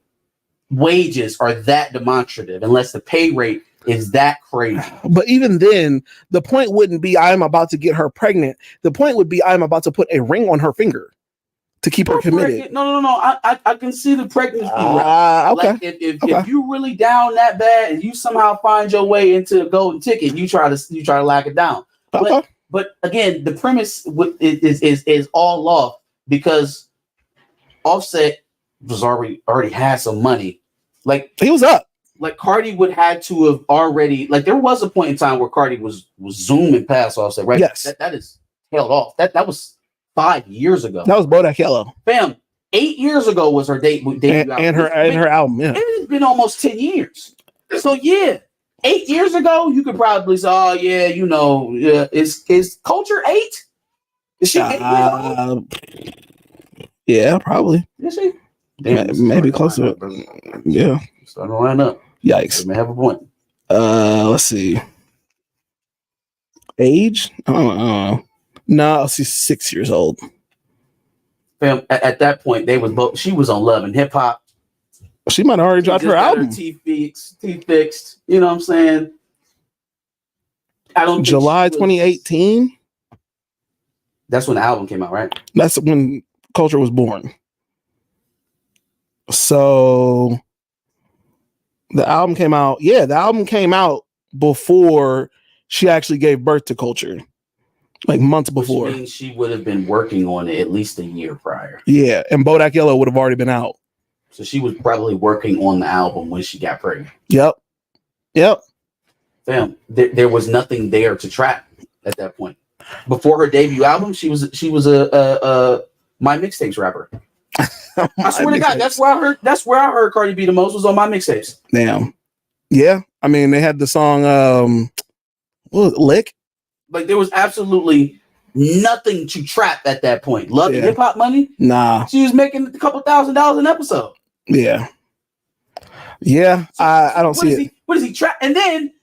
wages are that demonstrative, unless the pay rate is that crazy. But even then, the point wouldn't be I'm about to get her pregnant. The point would be I'm about to put a ring on her finger to keep her committed. No. I can see the pregnancy. Okay. Like if you really down that bad and you somehow find your way into a golden ticket, you try to lock it down. Okay. But again, the premise is all off because Offset was already had some money. Like he was up. Like Cardi would had to have already, like there was a point in time where Cardi was zooming past Offset, right? Yes. That is tailed off. That was 5 years ago. That was Bodak Yellow. Fam, 8 years ago was her debut album. And her album, yeah. It's been almost 10 years. So yeah, 8 years ago, you could probably say, oh yeah, you know, is Culture 8? Is she 8 years old? Yeah, probably. Is she? Maybe close to it. Yeah. Starting to line up. Yikes. They may have a point. Let's see. Age? I don't know. No, she's 6 years old. Fam, at that point, they was both. She was on Love and Hip Hop. She might have already dropped her album. Her teeth fixed. You know what I'm saying? I don't. July 2018. That's when the album came out, right? That's when Culture was born. So the album came out. Yeah, the album came out before she actually gave birth to Culture. Like months before. Which means she would have been working on it at least a year prior. Yeah, and Bodak Yellow would have already been out. So she was probably working on the album when she got pregnant. Yep. Fam, there was nothing there to track at that point. Before her debut album, she was a My Mixtapes rapper. I swear to God, that's where I heard Cardi B the most was on My Mixtapes. Damn. Yeah, I mean they had the song what was it, Lick? Like there was absolutely nothing to trap at that point. Love and Hip Hop Money? Nah. She was making a couple $1,000s an episode. Yeah. I don't see it. What is he trap? And then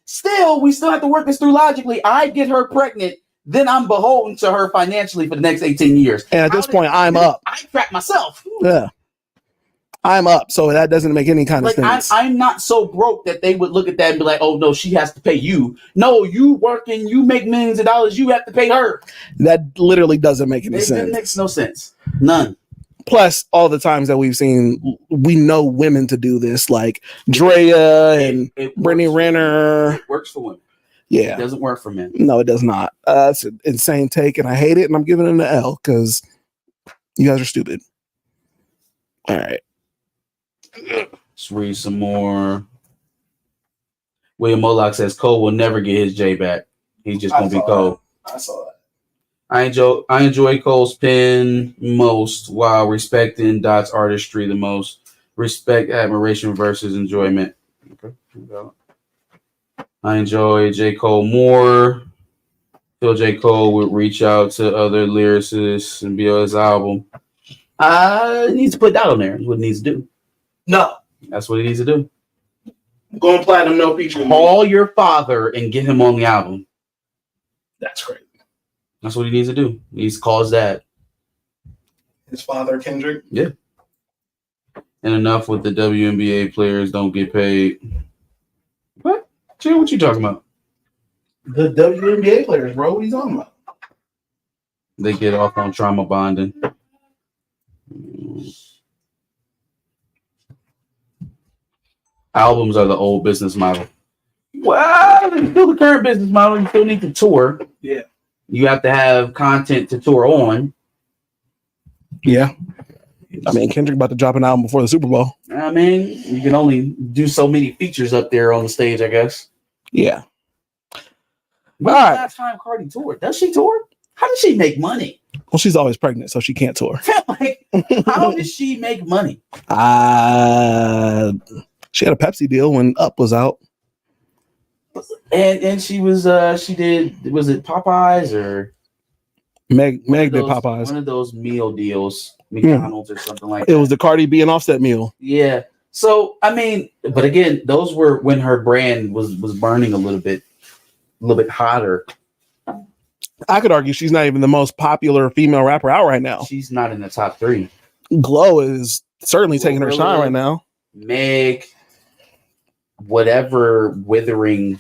we still have to work this through logically. I get her pregnant, then I'm beholden to her financially for the next 18 years. And at this point, I'm up. I trap myself. Yeah. I'm up, so that doesn't make any kind of sense. I'm not so broke that they would look at that and be like, oh no, she has to pay you. No, you working, you make millions of dollars, you have to pay her. That literally doesn't make any sense. It makes no sense. None. Plus, all the times that we've seen, we know women to do this, like Drea and Brittany Renner. It works for women. Yeah. It doesn't work for men. No, it does not. It's an insane take, and I hate it, and I'm giving it an L because you guys are stupid. All right. Let's read some more. William Moloch says Cole will never get his J back. He's just gonna be Cole. I saw that. I enjoy Cole's pen most while respecting Dot's artistry the most. Respect, admiration versus enjoyment. Okay. I enjoy J. Cole more. Feel J. Cole would reach out to other lyricists and be on his album. He needs to put that on there. That's what he needs to do. No. That's what he needs to do. Going platinum, no feature. Call your father and get him on the album. That's great. That's what he needs to do. He needs to call his dad. His father, Kendrick? Yeah. And enough with the WNBA players don't get paid. What? Chill, what you talking about? The WNBA players, bro. What are you talking about? They get off on trauma bonding. Albums are the old business model. Well, it's still the current business model. You still need to tour. Yeah. You have to have content to tour on. Yeah. I mean, Kendrick about to drop an album before the Super Bowl. I mean, you can only do so many features up there on the stage, I guess. Yeah. When's the last time Cardi toured? Does she tour? How does she make money? Well, she's always pregnant, so she can't tour. Like, how does she make money? She had a Pepsi deal when Up was out. And she was she did, was it Popeyes or Meg did Popeyes. One of those meal deals, McDonald's or something like that. It was the Cardi B and Offset meal. Yeah. So I mean, but again, those were when her brand was burning a little bit hotter. I could argue she's not even the most popular female rapper out right now. She's not in the top 3. Glow is certainly taking her shine right now. Meg, whatever withering,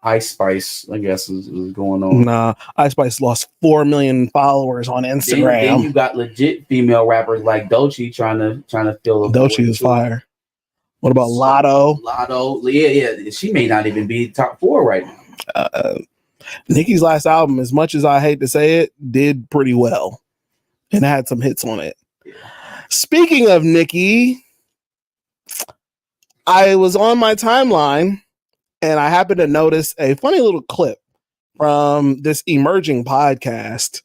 Ice Spice, I guess, is going on. Nah, Ice Spice lost 4 million followers on Instagram. Then you got legit female rappers like Doechii trying to fill the Doechii is fire. What about Lotto? Lotto, yeah. She may not even be top 4 right now. Nicki's last album, as much as I hate to say it, did pretty well and had some hits on it. Yeah. Speaking of Nicki, I was on my timeline and I happened to notice a funny little clip from this emerging podcast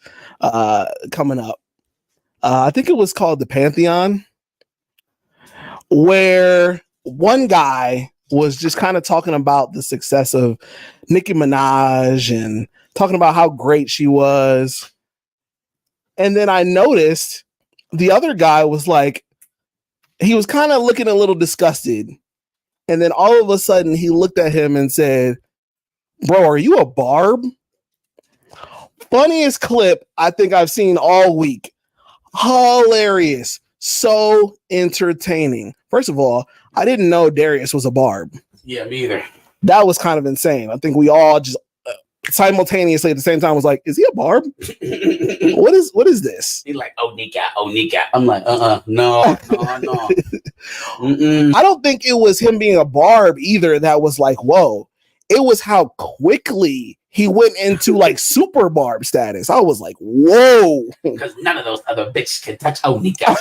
coming up. I think it was called The Pantheon, where one guy was just kind of talking about the success of Nicki Minaj and talking about how great she was. And then I noticed the other guy was like, he was kind of looking a little disgusted. And then all of a sudden he looked at him and said, "Bro, are you a barb?" Funniest clip I think I've seen all week. Hilarious. So entertaining. First of all, I didn't know Darius was a barb. Yeah, me either. That was kind of insane. I think we all just simultaneously at the same time was like, "Is he a barb? What is this?" He's like, "Oh, Nika." I'm like, no. I don't think it was him being a barb either that was like, whoa. It was how quickly he went into like super barb status. I was like, whoa. Because none of those other bitches can touch Onika.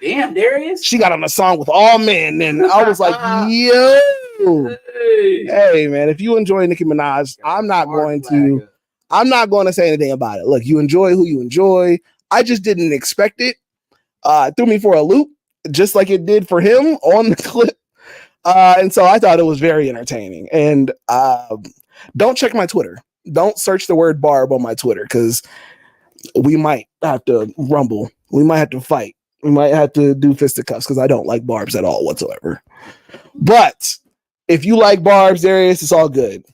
Damn, Darius. She got on a song with all men, and I was like, yo. Hey, man, if you enjoy Nicki Minaj, I'm not going to say anything about it. Look, you enjoy who you enjoy. I just didn't expect it. It threw me for a loop, just like it did for him on the clip. And so I thought it was very entertaining. And don't check my Twitter. Don't search the word barb on my Twitter, because we might have to rumble. We might have to fight. We might have to do fisticuffs, because I don't like barbs at all whatsoever. But if you like barbs, Darius, it's all good.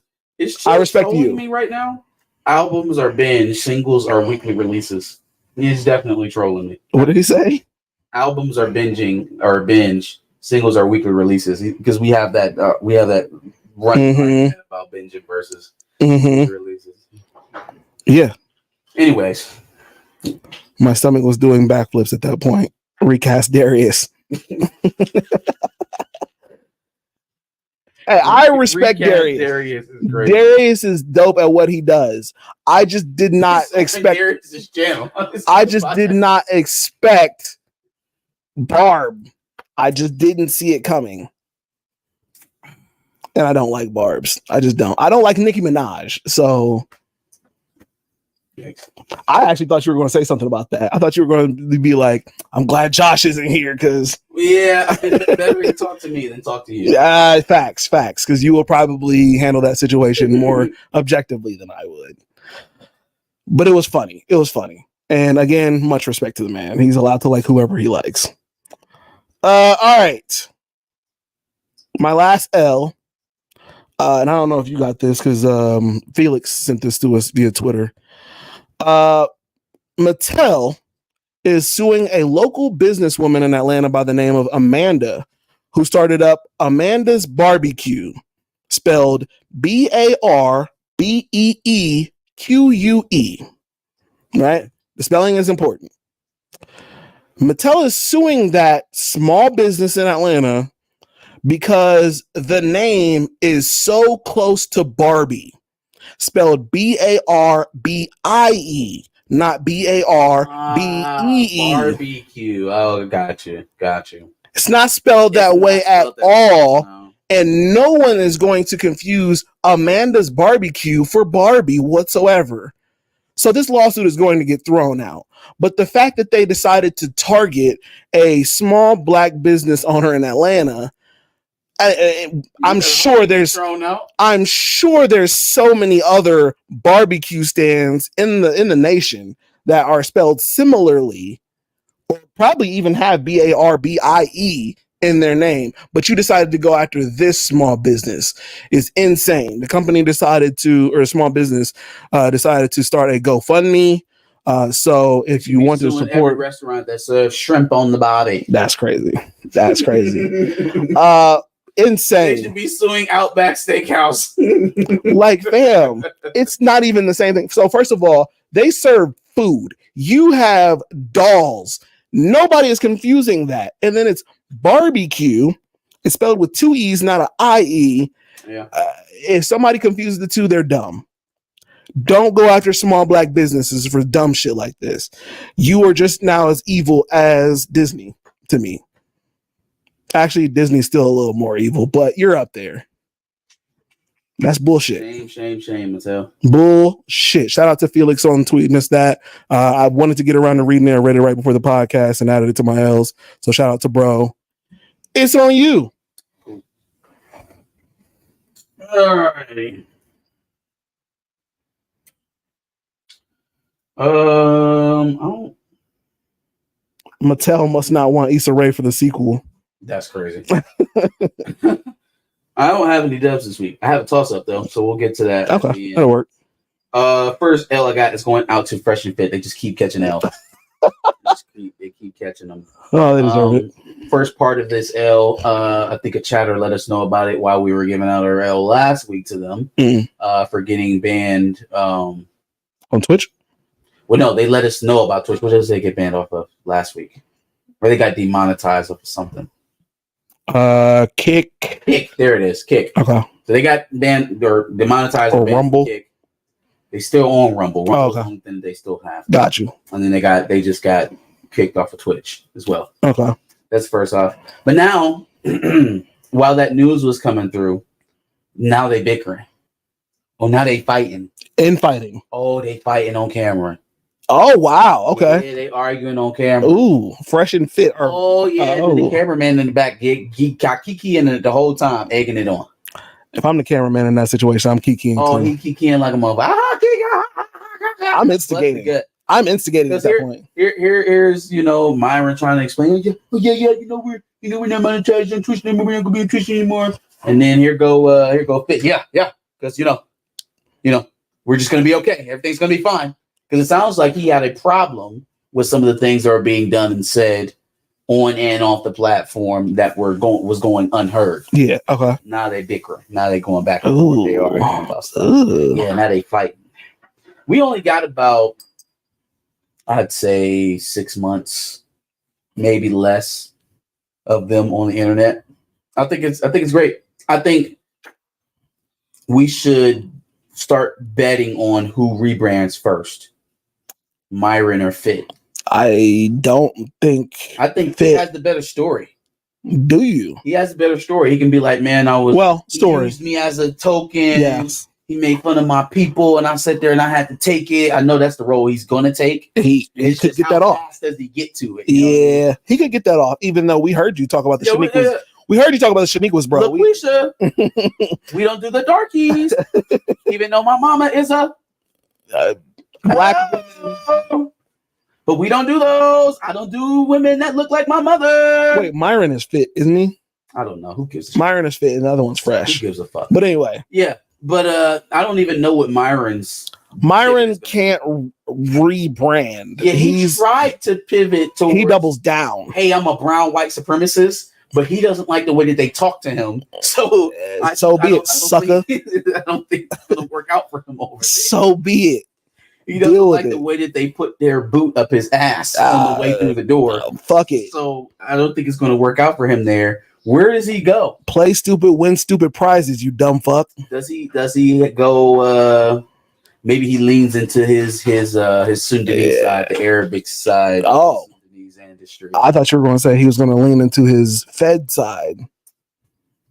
I respect you. Me right now. Albums are binge, singles are weekly releases. He's definitely trolling me. What did he say? Albums are binge, singles are weekly releases, because we have that run about binging versus releases. Yeah. Anyways, my stomach was doing backflips at that point. Recast Darius. Hey, I respect Darius. Darius is dope at what he does. I just did not expect Darius's channel. I just did not expect barb. I just didn't see it coming. And I don't like barbs. I just don't. I don't like Nicki Minaj. So I actually thought you were going to say something about that. I thought you were going to be like, "I'm glad Josh isn't here," because better to talk to me than talk to you. Yeah, facts, because you will probably handle that situation more objectively than I would. But it was funny. And again, much respect to the man. He's allowed to like whoever he likes. All right. My last L, and I don't know if you got this because Felix sent this to us via Twitter. Mattel is suing a local businesswoman in Atlanta by the name of Amanda, who started up Amanda's Barbecue, spelled BARBEEQUE. Right? The spelling is important. Mattel is suing that small business in Atlanta because the name is so close to Barbie, spelled BARBIE, not BARBEE. Barbecue. Oh, got you. It's not spelled that way at all. No. And no one is going to confuse Amanda's Barbecue for Barbie whatsoever. So this lawsuit is going to get thrown out. But the fact that they decided to target a small black business owner in Atlanta, I'm sure there's so many other barbecue stands in the nation that are spelled similarly, or probably even have BARBIE in their name, but you decided to go after this small business. Is insane. The company decided to, or a small business decided to start a GoFundMe. So if you want to support every restaurant that serves shrimp on the body, that's crazy. That's crazy. Insane. They should be suing Outback Steakhouse. Like, fam, it's not even the same thing. So first of all, they serve food. You have dolls. Nobody is confusing that. And then it's barbecue. It's spelled with two E's, not an I-E. Yeah. If somebody confuses the two, they're dumb. Don't go after small black businesses for dumb shit like this. You are just now as evil as Disney to me. Actually, Disney's still a little more evil, but you're up there. That's bullshit. Shame, Mattel. Bullshit. Shout out to Felix on tweeting us that. I wanted to get around to reading it. I read it right before the podcast and added it to my L's. So shout out to bro. It's on you. Alrighty. Mattel must not want Issa Rae for the sequel. That's crazy. I don't have any dubs this week. I have a toss up though, so we'll get to that. Okay, that'll work. First L I got is going out to Fresh and Fit. They just keep catching L. They keep catching them. Oh, they deserve it. First part of this L, I think a chatter let us know about it while we were giving out our L last week to them for getting banned on Twitch. Well, no, they let us know about Twitch. What did they get banned off of last week? Or they got demonetized off of something. Kick. There it is. Kick. Okay. So they got banned or demonetized or Rumble. Kick. They still on Rumble. Rumble's the only thing they still have. Got you. And then they just got kicked off of Twitch as well. Okay. That's first off. But now, while that news was coming through, now they bickering. Oh, now they fighting. Infighting. Oh, they fighting on camera. Oh, wow. Okay. Yeah, they arguing on camera. Ooh, Fresh and Fit. The cameraman in the back, he got Kiki in it the whole time, egging it on. If I'm the cameraman in that situation, I'm kikiing too. He kikiing like a motherfucker. I'm instigating. I'm instigating at that point. Here's Myron trying to explain. We're not monetized on Twitch anymore. We're not gonna be on Twitch anymore. And then here go Fit. Yeah, because we're just gonna be okay. Everything's gonna be fine. Because it sounds like he had a problem with some of the things that are being done and said on and off the platform that was going unheard. Yeah. Okay. Now they bickering. Now they going back and forth. They are about stuff. Yeah. Now they fighting. We only got about, I'd say, 6 months, maybe less, of them on the internet. I think it's great. I think we should start betting on who rebrands first. Myron or Fit? I think Fit has the better story. Do you? He has a better story. He can be like, man, story. He used me as a token. Yes. He made fun of my people, and I sat there and I had to take it. I know that's the role he's gonna take. He could get that off. How fast does he get to it? Yeah, he could get that off. Even though we heard you talk about the Shaniquas. We heard you talk about the Shaniquas, bro. Look, we don't do the darkies. Even though my mama is a black woman. But we don't do those. I don't do women that look like my mother. Wait, Myron is Fit, isn't he? I don't know. Who gives a shit? Myron is Fit and the other one's Fresh. Who gives a fuck? But anyway. Yeah. But I don't even know what Myron's Myron can't rebrand. Yeah, he tried to pivot towards. He doubles down. Hey, I'm a brown white supremacist, but he doesn't like the way that they talk to him. So, be it, sucker. I don't think it's gonna work out for him over there. So be it. He doesn't like the way that they put their boot up his ass on the way through the door. Fuck it. So I don't think it's going to work out for him there. Where does he go? Play stupid, win stupid prizes, you dumb fuck. Does he go? Maybe he leans into his Sundanese side, the Arabic side. Oh, of the Sundanese industry. I thought you were going to say he was going to lean into his Fed side.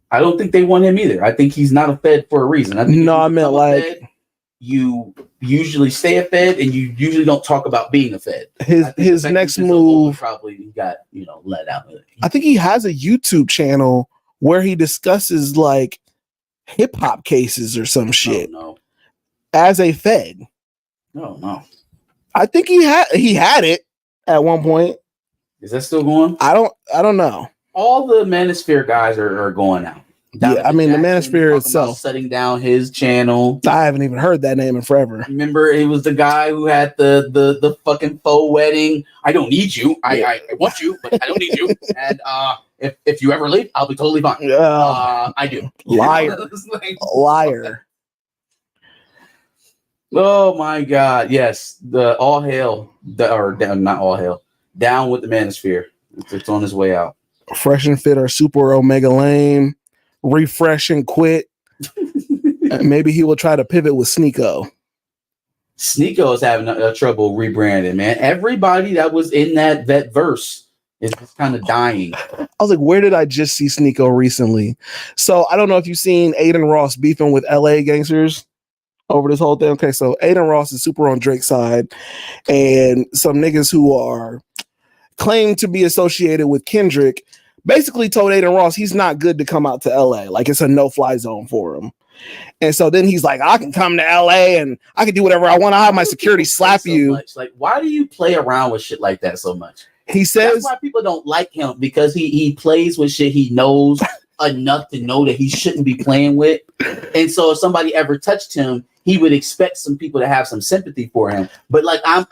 I don't think they want him either. I think he's not a Fed for a reason. I meant like Fed, you usually stay a Fed, and you usually don't talk about being a Fed. His next move probably got let out. I think he has a YouTube channel where he discusses like hip hop cases or some shit. No. As a Fed. No. I think he had it at one point. Is that still going? I don't know. All the Manosphere guys are going out. Yeah, I mean, the Manosphere itself shutting down his channel. I haven't even heard that name in forever. Remember, it was the guy who had the fucking faux wedding. I don't need you. I want you, but I don't need you. And if you ever leave, I'll be totally fine. I do. Liar. Liar. Oh my God! Yes, not all hail. Down with the Manosphere. It's on his way out. Fresh and Fit are super omega lame. Refresh and quit. Maybe he will try to pivot with Sneeko. Sneeko is having trouble rebranding, man. Everybody that was in that verse is just kind of dying. I was like, where did I just see Sneeko recently? So I don't know if you've seen Aiden Ross beefing with LA gangsters over this whole thing. Okay, so Aiden Ross is super on Drake's side, and some niggas who are claimed to be associated with Kendrick basically told Aiden Ross he's not good to come out to LA. Like, it's a no-fly zone for him. And so then he's like, I can come to LA and I can do whatever I want. I'll have my security slap you. Much? Like, why do you play around with shit like that so much? He says that's why people don't like him, because he plays with shit he knows enough to know that he shouldn't be playing with. And so if somebody ever touched him, he would expect some people to have some sympathy for him. But like, I'm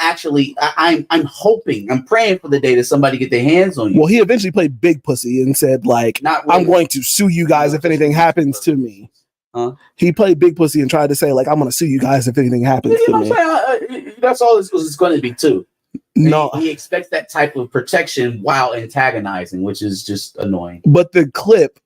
hoping, I'm praying for the day that somebody get their hands on you. Well, he eventually played Big Pussy and said, like, I'm going to sue you guys if anything happens to me. Huh? He played Big Pussy and tried to say, like, I'm going to sue you guys if anything happens to me. That's all it's going to be too. No, he expects that type of protection while antagonizing, which is just annoying. But the clip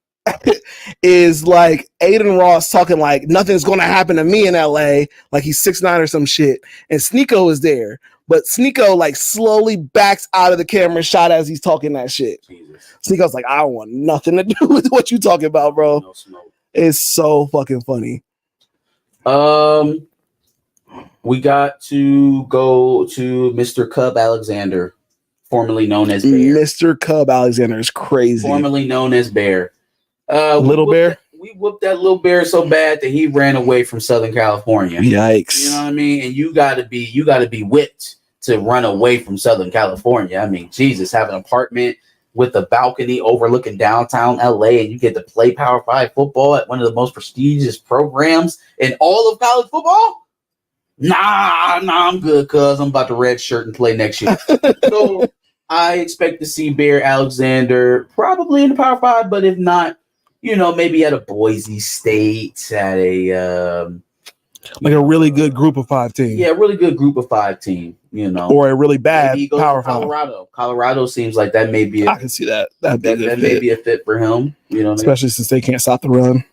is like Aiden Ross talking like nothing's gonna happen to me in LA, like he's 6'9" or some shit, and Sneeko is there, but Sneeko like slowly backs out of the camera shot as he's talking that shit. Jesus. Sneeko's like, I don't want nothing to do with what you talking about, bro. No smoke. It's so fucking funny. We got to go to Mr. Cub Alexander, formerly known as Bear. Mr. Cub Alexander is crazy. Formerly known as Bear. Little Bear? We whooped that Little Bear so bad that he ran away from Southern California. Yikes. You know what I mean? And you gotta be whipped to run away from Southern California. I mean, Jesus, have an apartment with a balcony overlooking downtown LA, and you get to play Power 5 football at one of the most prestigious programs in all of college football? Nah, I'm good, cuz I'm about to red shirt and play next year. So I expect to see Bear Alexander probably in the Power 5, but if not, maybe at a Boise State, at a like a really good group of 5 team. Yeah, a really good group of 5 team, or a really bad Power 5. Colorado seems like that may be. I can see that. That may be a fit for him. Especially since they can't stop the run.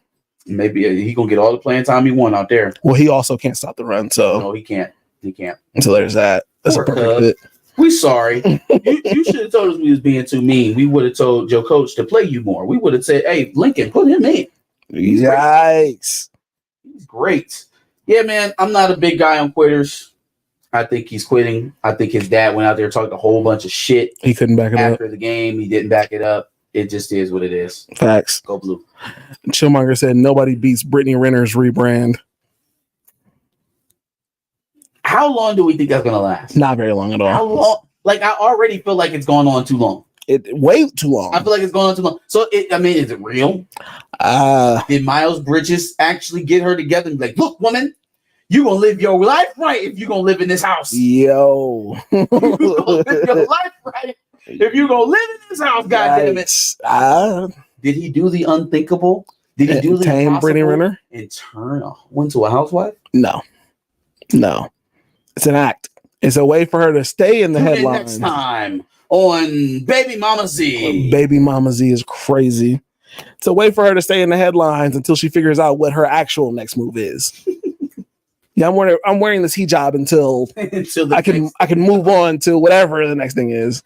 Maybe he gonna get all the playing time he want out there. Well, he also can't stop the run, so no, he can't. He can't. So there's that. That's a perfect fit. We sorry. you should have told us we was being too mean. We would have told Joe Coach to play you more. We would have said, "Hey, Lincoln, put him in." Yikes! He's great. Yeah, man. I'm not a big guy on quitters. I think he's quitting. I think his dad went out there talking a whole bunch of shit. He couldn't back it up after the game. He didn't back it up. It just is what it is. Facts. Go Blue. Chillmonger said nobody beats Brittany Renner's rebrand. How long do we think that's gonna last? Not very long at all. How long? Like, I already feel like it's going on too long. Way too long. I feel like it's going on too long. So is it real? Did Miles Bridges actually get her together and be like, look, woman, You gonna live your life right if you gonna live in this house. Yo. You gonna live your life right if you gonna live in this house. God damn it! Did he do the unthinkable? Did he do the tame Brittany Renner and turn into a housewife? No. It's an act. It's a way for her to stay in the headlines. Next time on Baby Mama Z. Baby Mama Z is crazy. It's a way for her to stay in the headlines until she figures out what her actual next move is. Yeah, I'm wearing this hijab until I can move on to whatever the next thing is.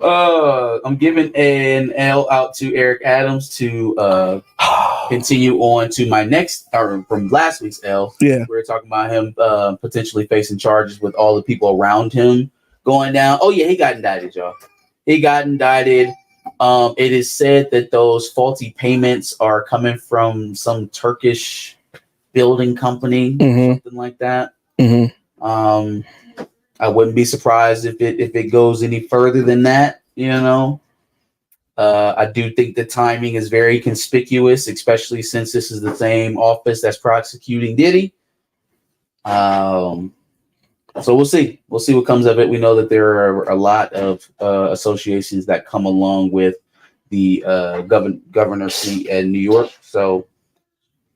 I'm giving an L out to Eric Adams to continue on to my next, or from last week's L. Yeah, we were talking about him potentially facing charges with all the people around him going down. Oh yeah, he got indicted, y'all. He got indicted. It is said that those faulty payments are coming from some Turkish building company, something like that. I wouldn't be surprised if it goes any further than that, you know. I do think the timing is very conspicuous, especially since this is the same office that's prosecuting Diddy. So we'll see. We'll see what comes of it. We know that there are a lot of associations that come along with the governor seat in New York. So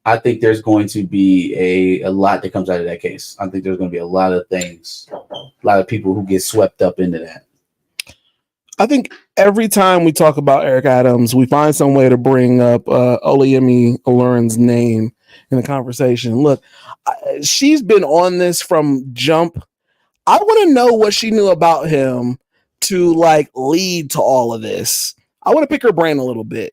I think there's going to be a lot that comes out of that case. I think there's going to be a lot of things, a lot of people who get swept up into that. I think every time we talk about Eric Adams, we find some way to bring up Oluyemi Olurin's name in the conversation. Look, she's been on this from jump. I want to know what she knew about him to like lead to all of this. I want to pick her brain a little bit.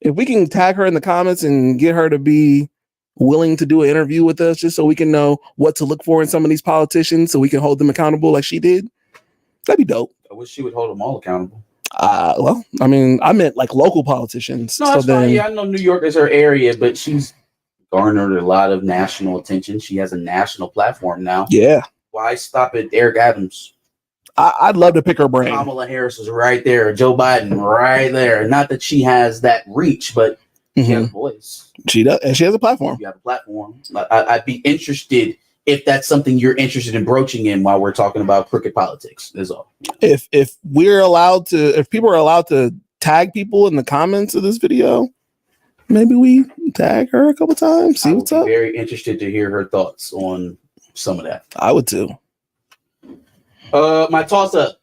If we can tag her in the comments and get her to be willing to do an interview with us, just so we can know what to look for in some of these politicians, so we can hold them accountable like she did, that'd be dope. I wish she would hold them all accountable. Well, I mean, I meant like local politicians. No, that's fine. Yeah, I know New York is her area, but she's garnered a lot of national attention. She has a national platform now. Yeah. Why stop at Eric Adams? I'd love to pick her brain. Kamala Harris is right there. Joe Biden right there. Not that she has that reach, but she has a voice. She does, and she has a platform. You have a platform. I'd be interested if that's something you're interested in broaching in while we're talking about crooked politics. Is all. If people are allowed to tag people in the comments of this video, maybe we tag her a couple times. See what's up. Very interested to hear her thoughts on some of that. I would too. My toss up.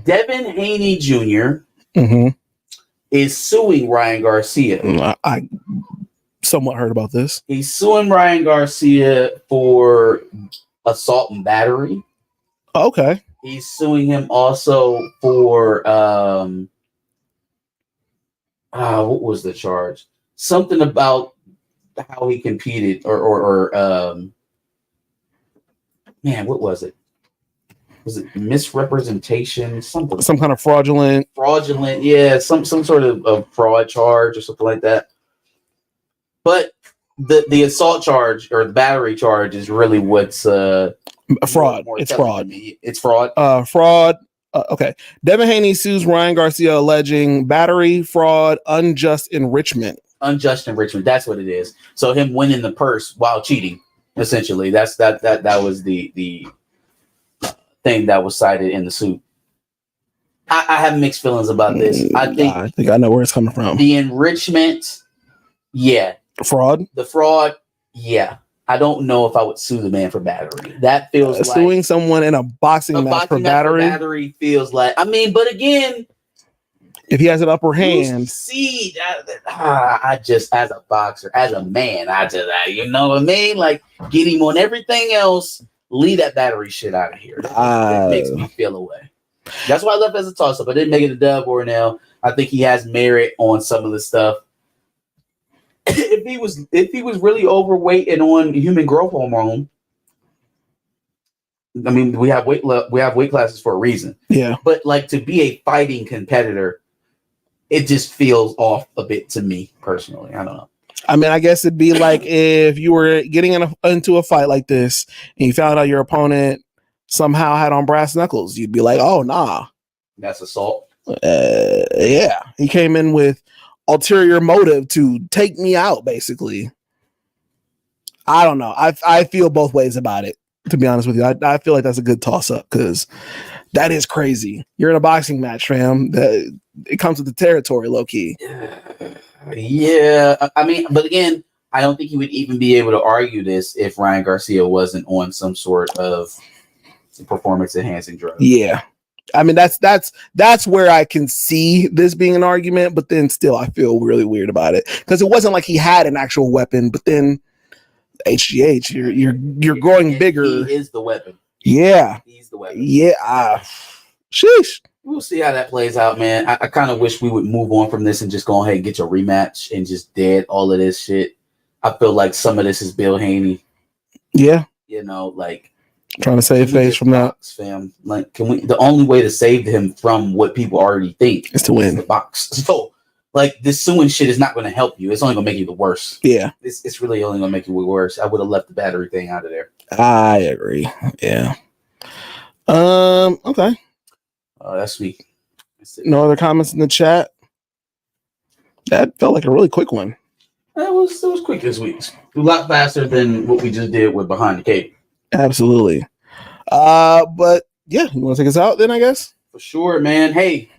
Devin Haney Jr. Is suing Ryan Garcia. I somewhat heard about this. He's suing Ryan Garcia for assault and battery. Okay. He's suing him also for what was the charge? Something about how he competed or man, what was it? Was it misrepresentation? Some kind of fraudulent, yeah, some sort of fraud charge or something like that. But the assault charge or the battery charge is really what's fraud. It's fraud. It's fraud. Fraud. Okay. Devin Haney sues Ryan Garcia alleging battery, fraud, unjust enrichment. Unjust enrichment. That's what it is. So him winning the purse while cheating, essentially. That was the thing that was cited in the suit. I have mixed feelings about this. I think I know where it's coming from. The enrichment, yeah. Fraud? The fraud, yeah. I don't know if I would sue the man for battery. That feels like suing someone in a boxing match for battery. Battery feels like, I mean, but again, if he has an upper hand, see, I just, as a boxer, as a man, you know what I mean? Like, get him on everything else. Leave that battery shit out of here. That makes me feel away. That's why I left it as a toss-up. I didn't make it a dub or an L. I think he has merit on some of the stuff. If he was really overweight and on human growth hormone, I mean, we have weight classes for a reason. Yeah. But like, to be a fighting competitor, it just feels off a bit to me personally. I don't know. I mean, I guess it'd be like if you were getting into a fight like this and you found out your opponent somehow had on brass knuckles. You'd be like, oh, nah. That's assault. Yeah. He came in with ulterior motive to take me out, basically. I don't know. I feel both ways about it, to be honest with you. I feel like that's a good toss up because that is crazy. You're in a boxing match, fam. It comes with the territory, low key. Yeah, I mean, but again, I don't think he would even be able to argue this if Ryan Garcia wasn't on some sort of performance enhancing drug. Yeah. I mean, that's where I can see this being an argument, but then still I feel really weird about it because it wasn't like he had an actual weapon, but then HGH, you're growing bigger. He is the weapon. Yeah. He's the weapon. Yeah. Sheesh. We'll see how that plays out, man. I kind of wish we would move on from this and just go ahead and get your rematch and just dead all of this shit. I feel like some of this is Bill Haney. Yeah. You know, like trying to save face from box, that. Fam. Like, can we? The only way to save him from what people already think is to win the box. So, like, this suing shit is not going to help you. It's only going to make you the worse. Yeah. It's really only going to make you worse. I would have left the battery thing out of there. I agree. Yeah. Okay. That's sweet. No other comments in the chat. That felt like a really quick one. It was quick this week. A lot faster than what we just did with Behind the Cape. Absolutely. But yeah, you want to take us out then, I guess? For sure, man. Hey,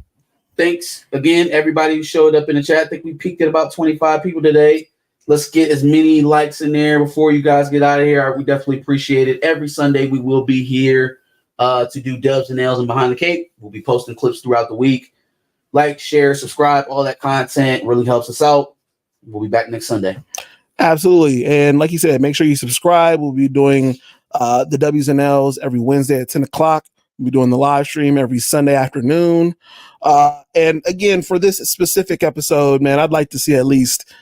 thanks again, everybody who showed up in the chat. I think we peaked at about 25 people today. Let's get as many likes in there before you guys get out of here. We definitely appreciate it. Every Sunday we will be here to do Dubs and Nails and Behind the Cape. We'll be posting clips throughout the week. Like, share, subscribe, all that content really helps us out. We'll be back next Sunday. Absolutely. And like you said, make sure you subscribe. We'll be doing the W's and L's every Wednesday at 10 o'clock. We'll be doing the live stream every Sunday afternoon. And again, for this specific episode, man, I'd like to see at least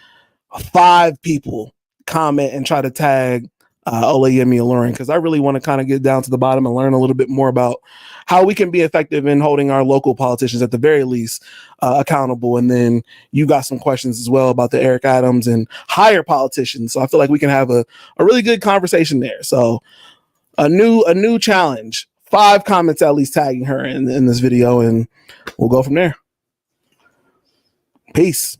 5 people comment and try to tag Olayemi Olurin, because I really want to kind of get down to the bottom and learn a little bit more about how we can be effective in holding our local politicians at the very least accountable. And then you got some questions as well about the Eric Adams and higher politicians. So I feel like we can have a really good conversation there. So a new challenge, 5 comments at least tagging her in this video, and we'll go from there. Peace.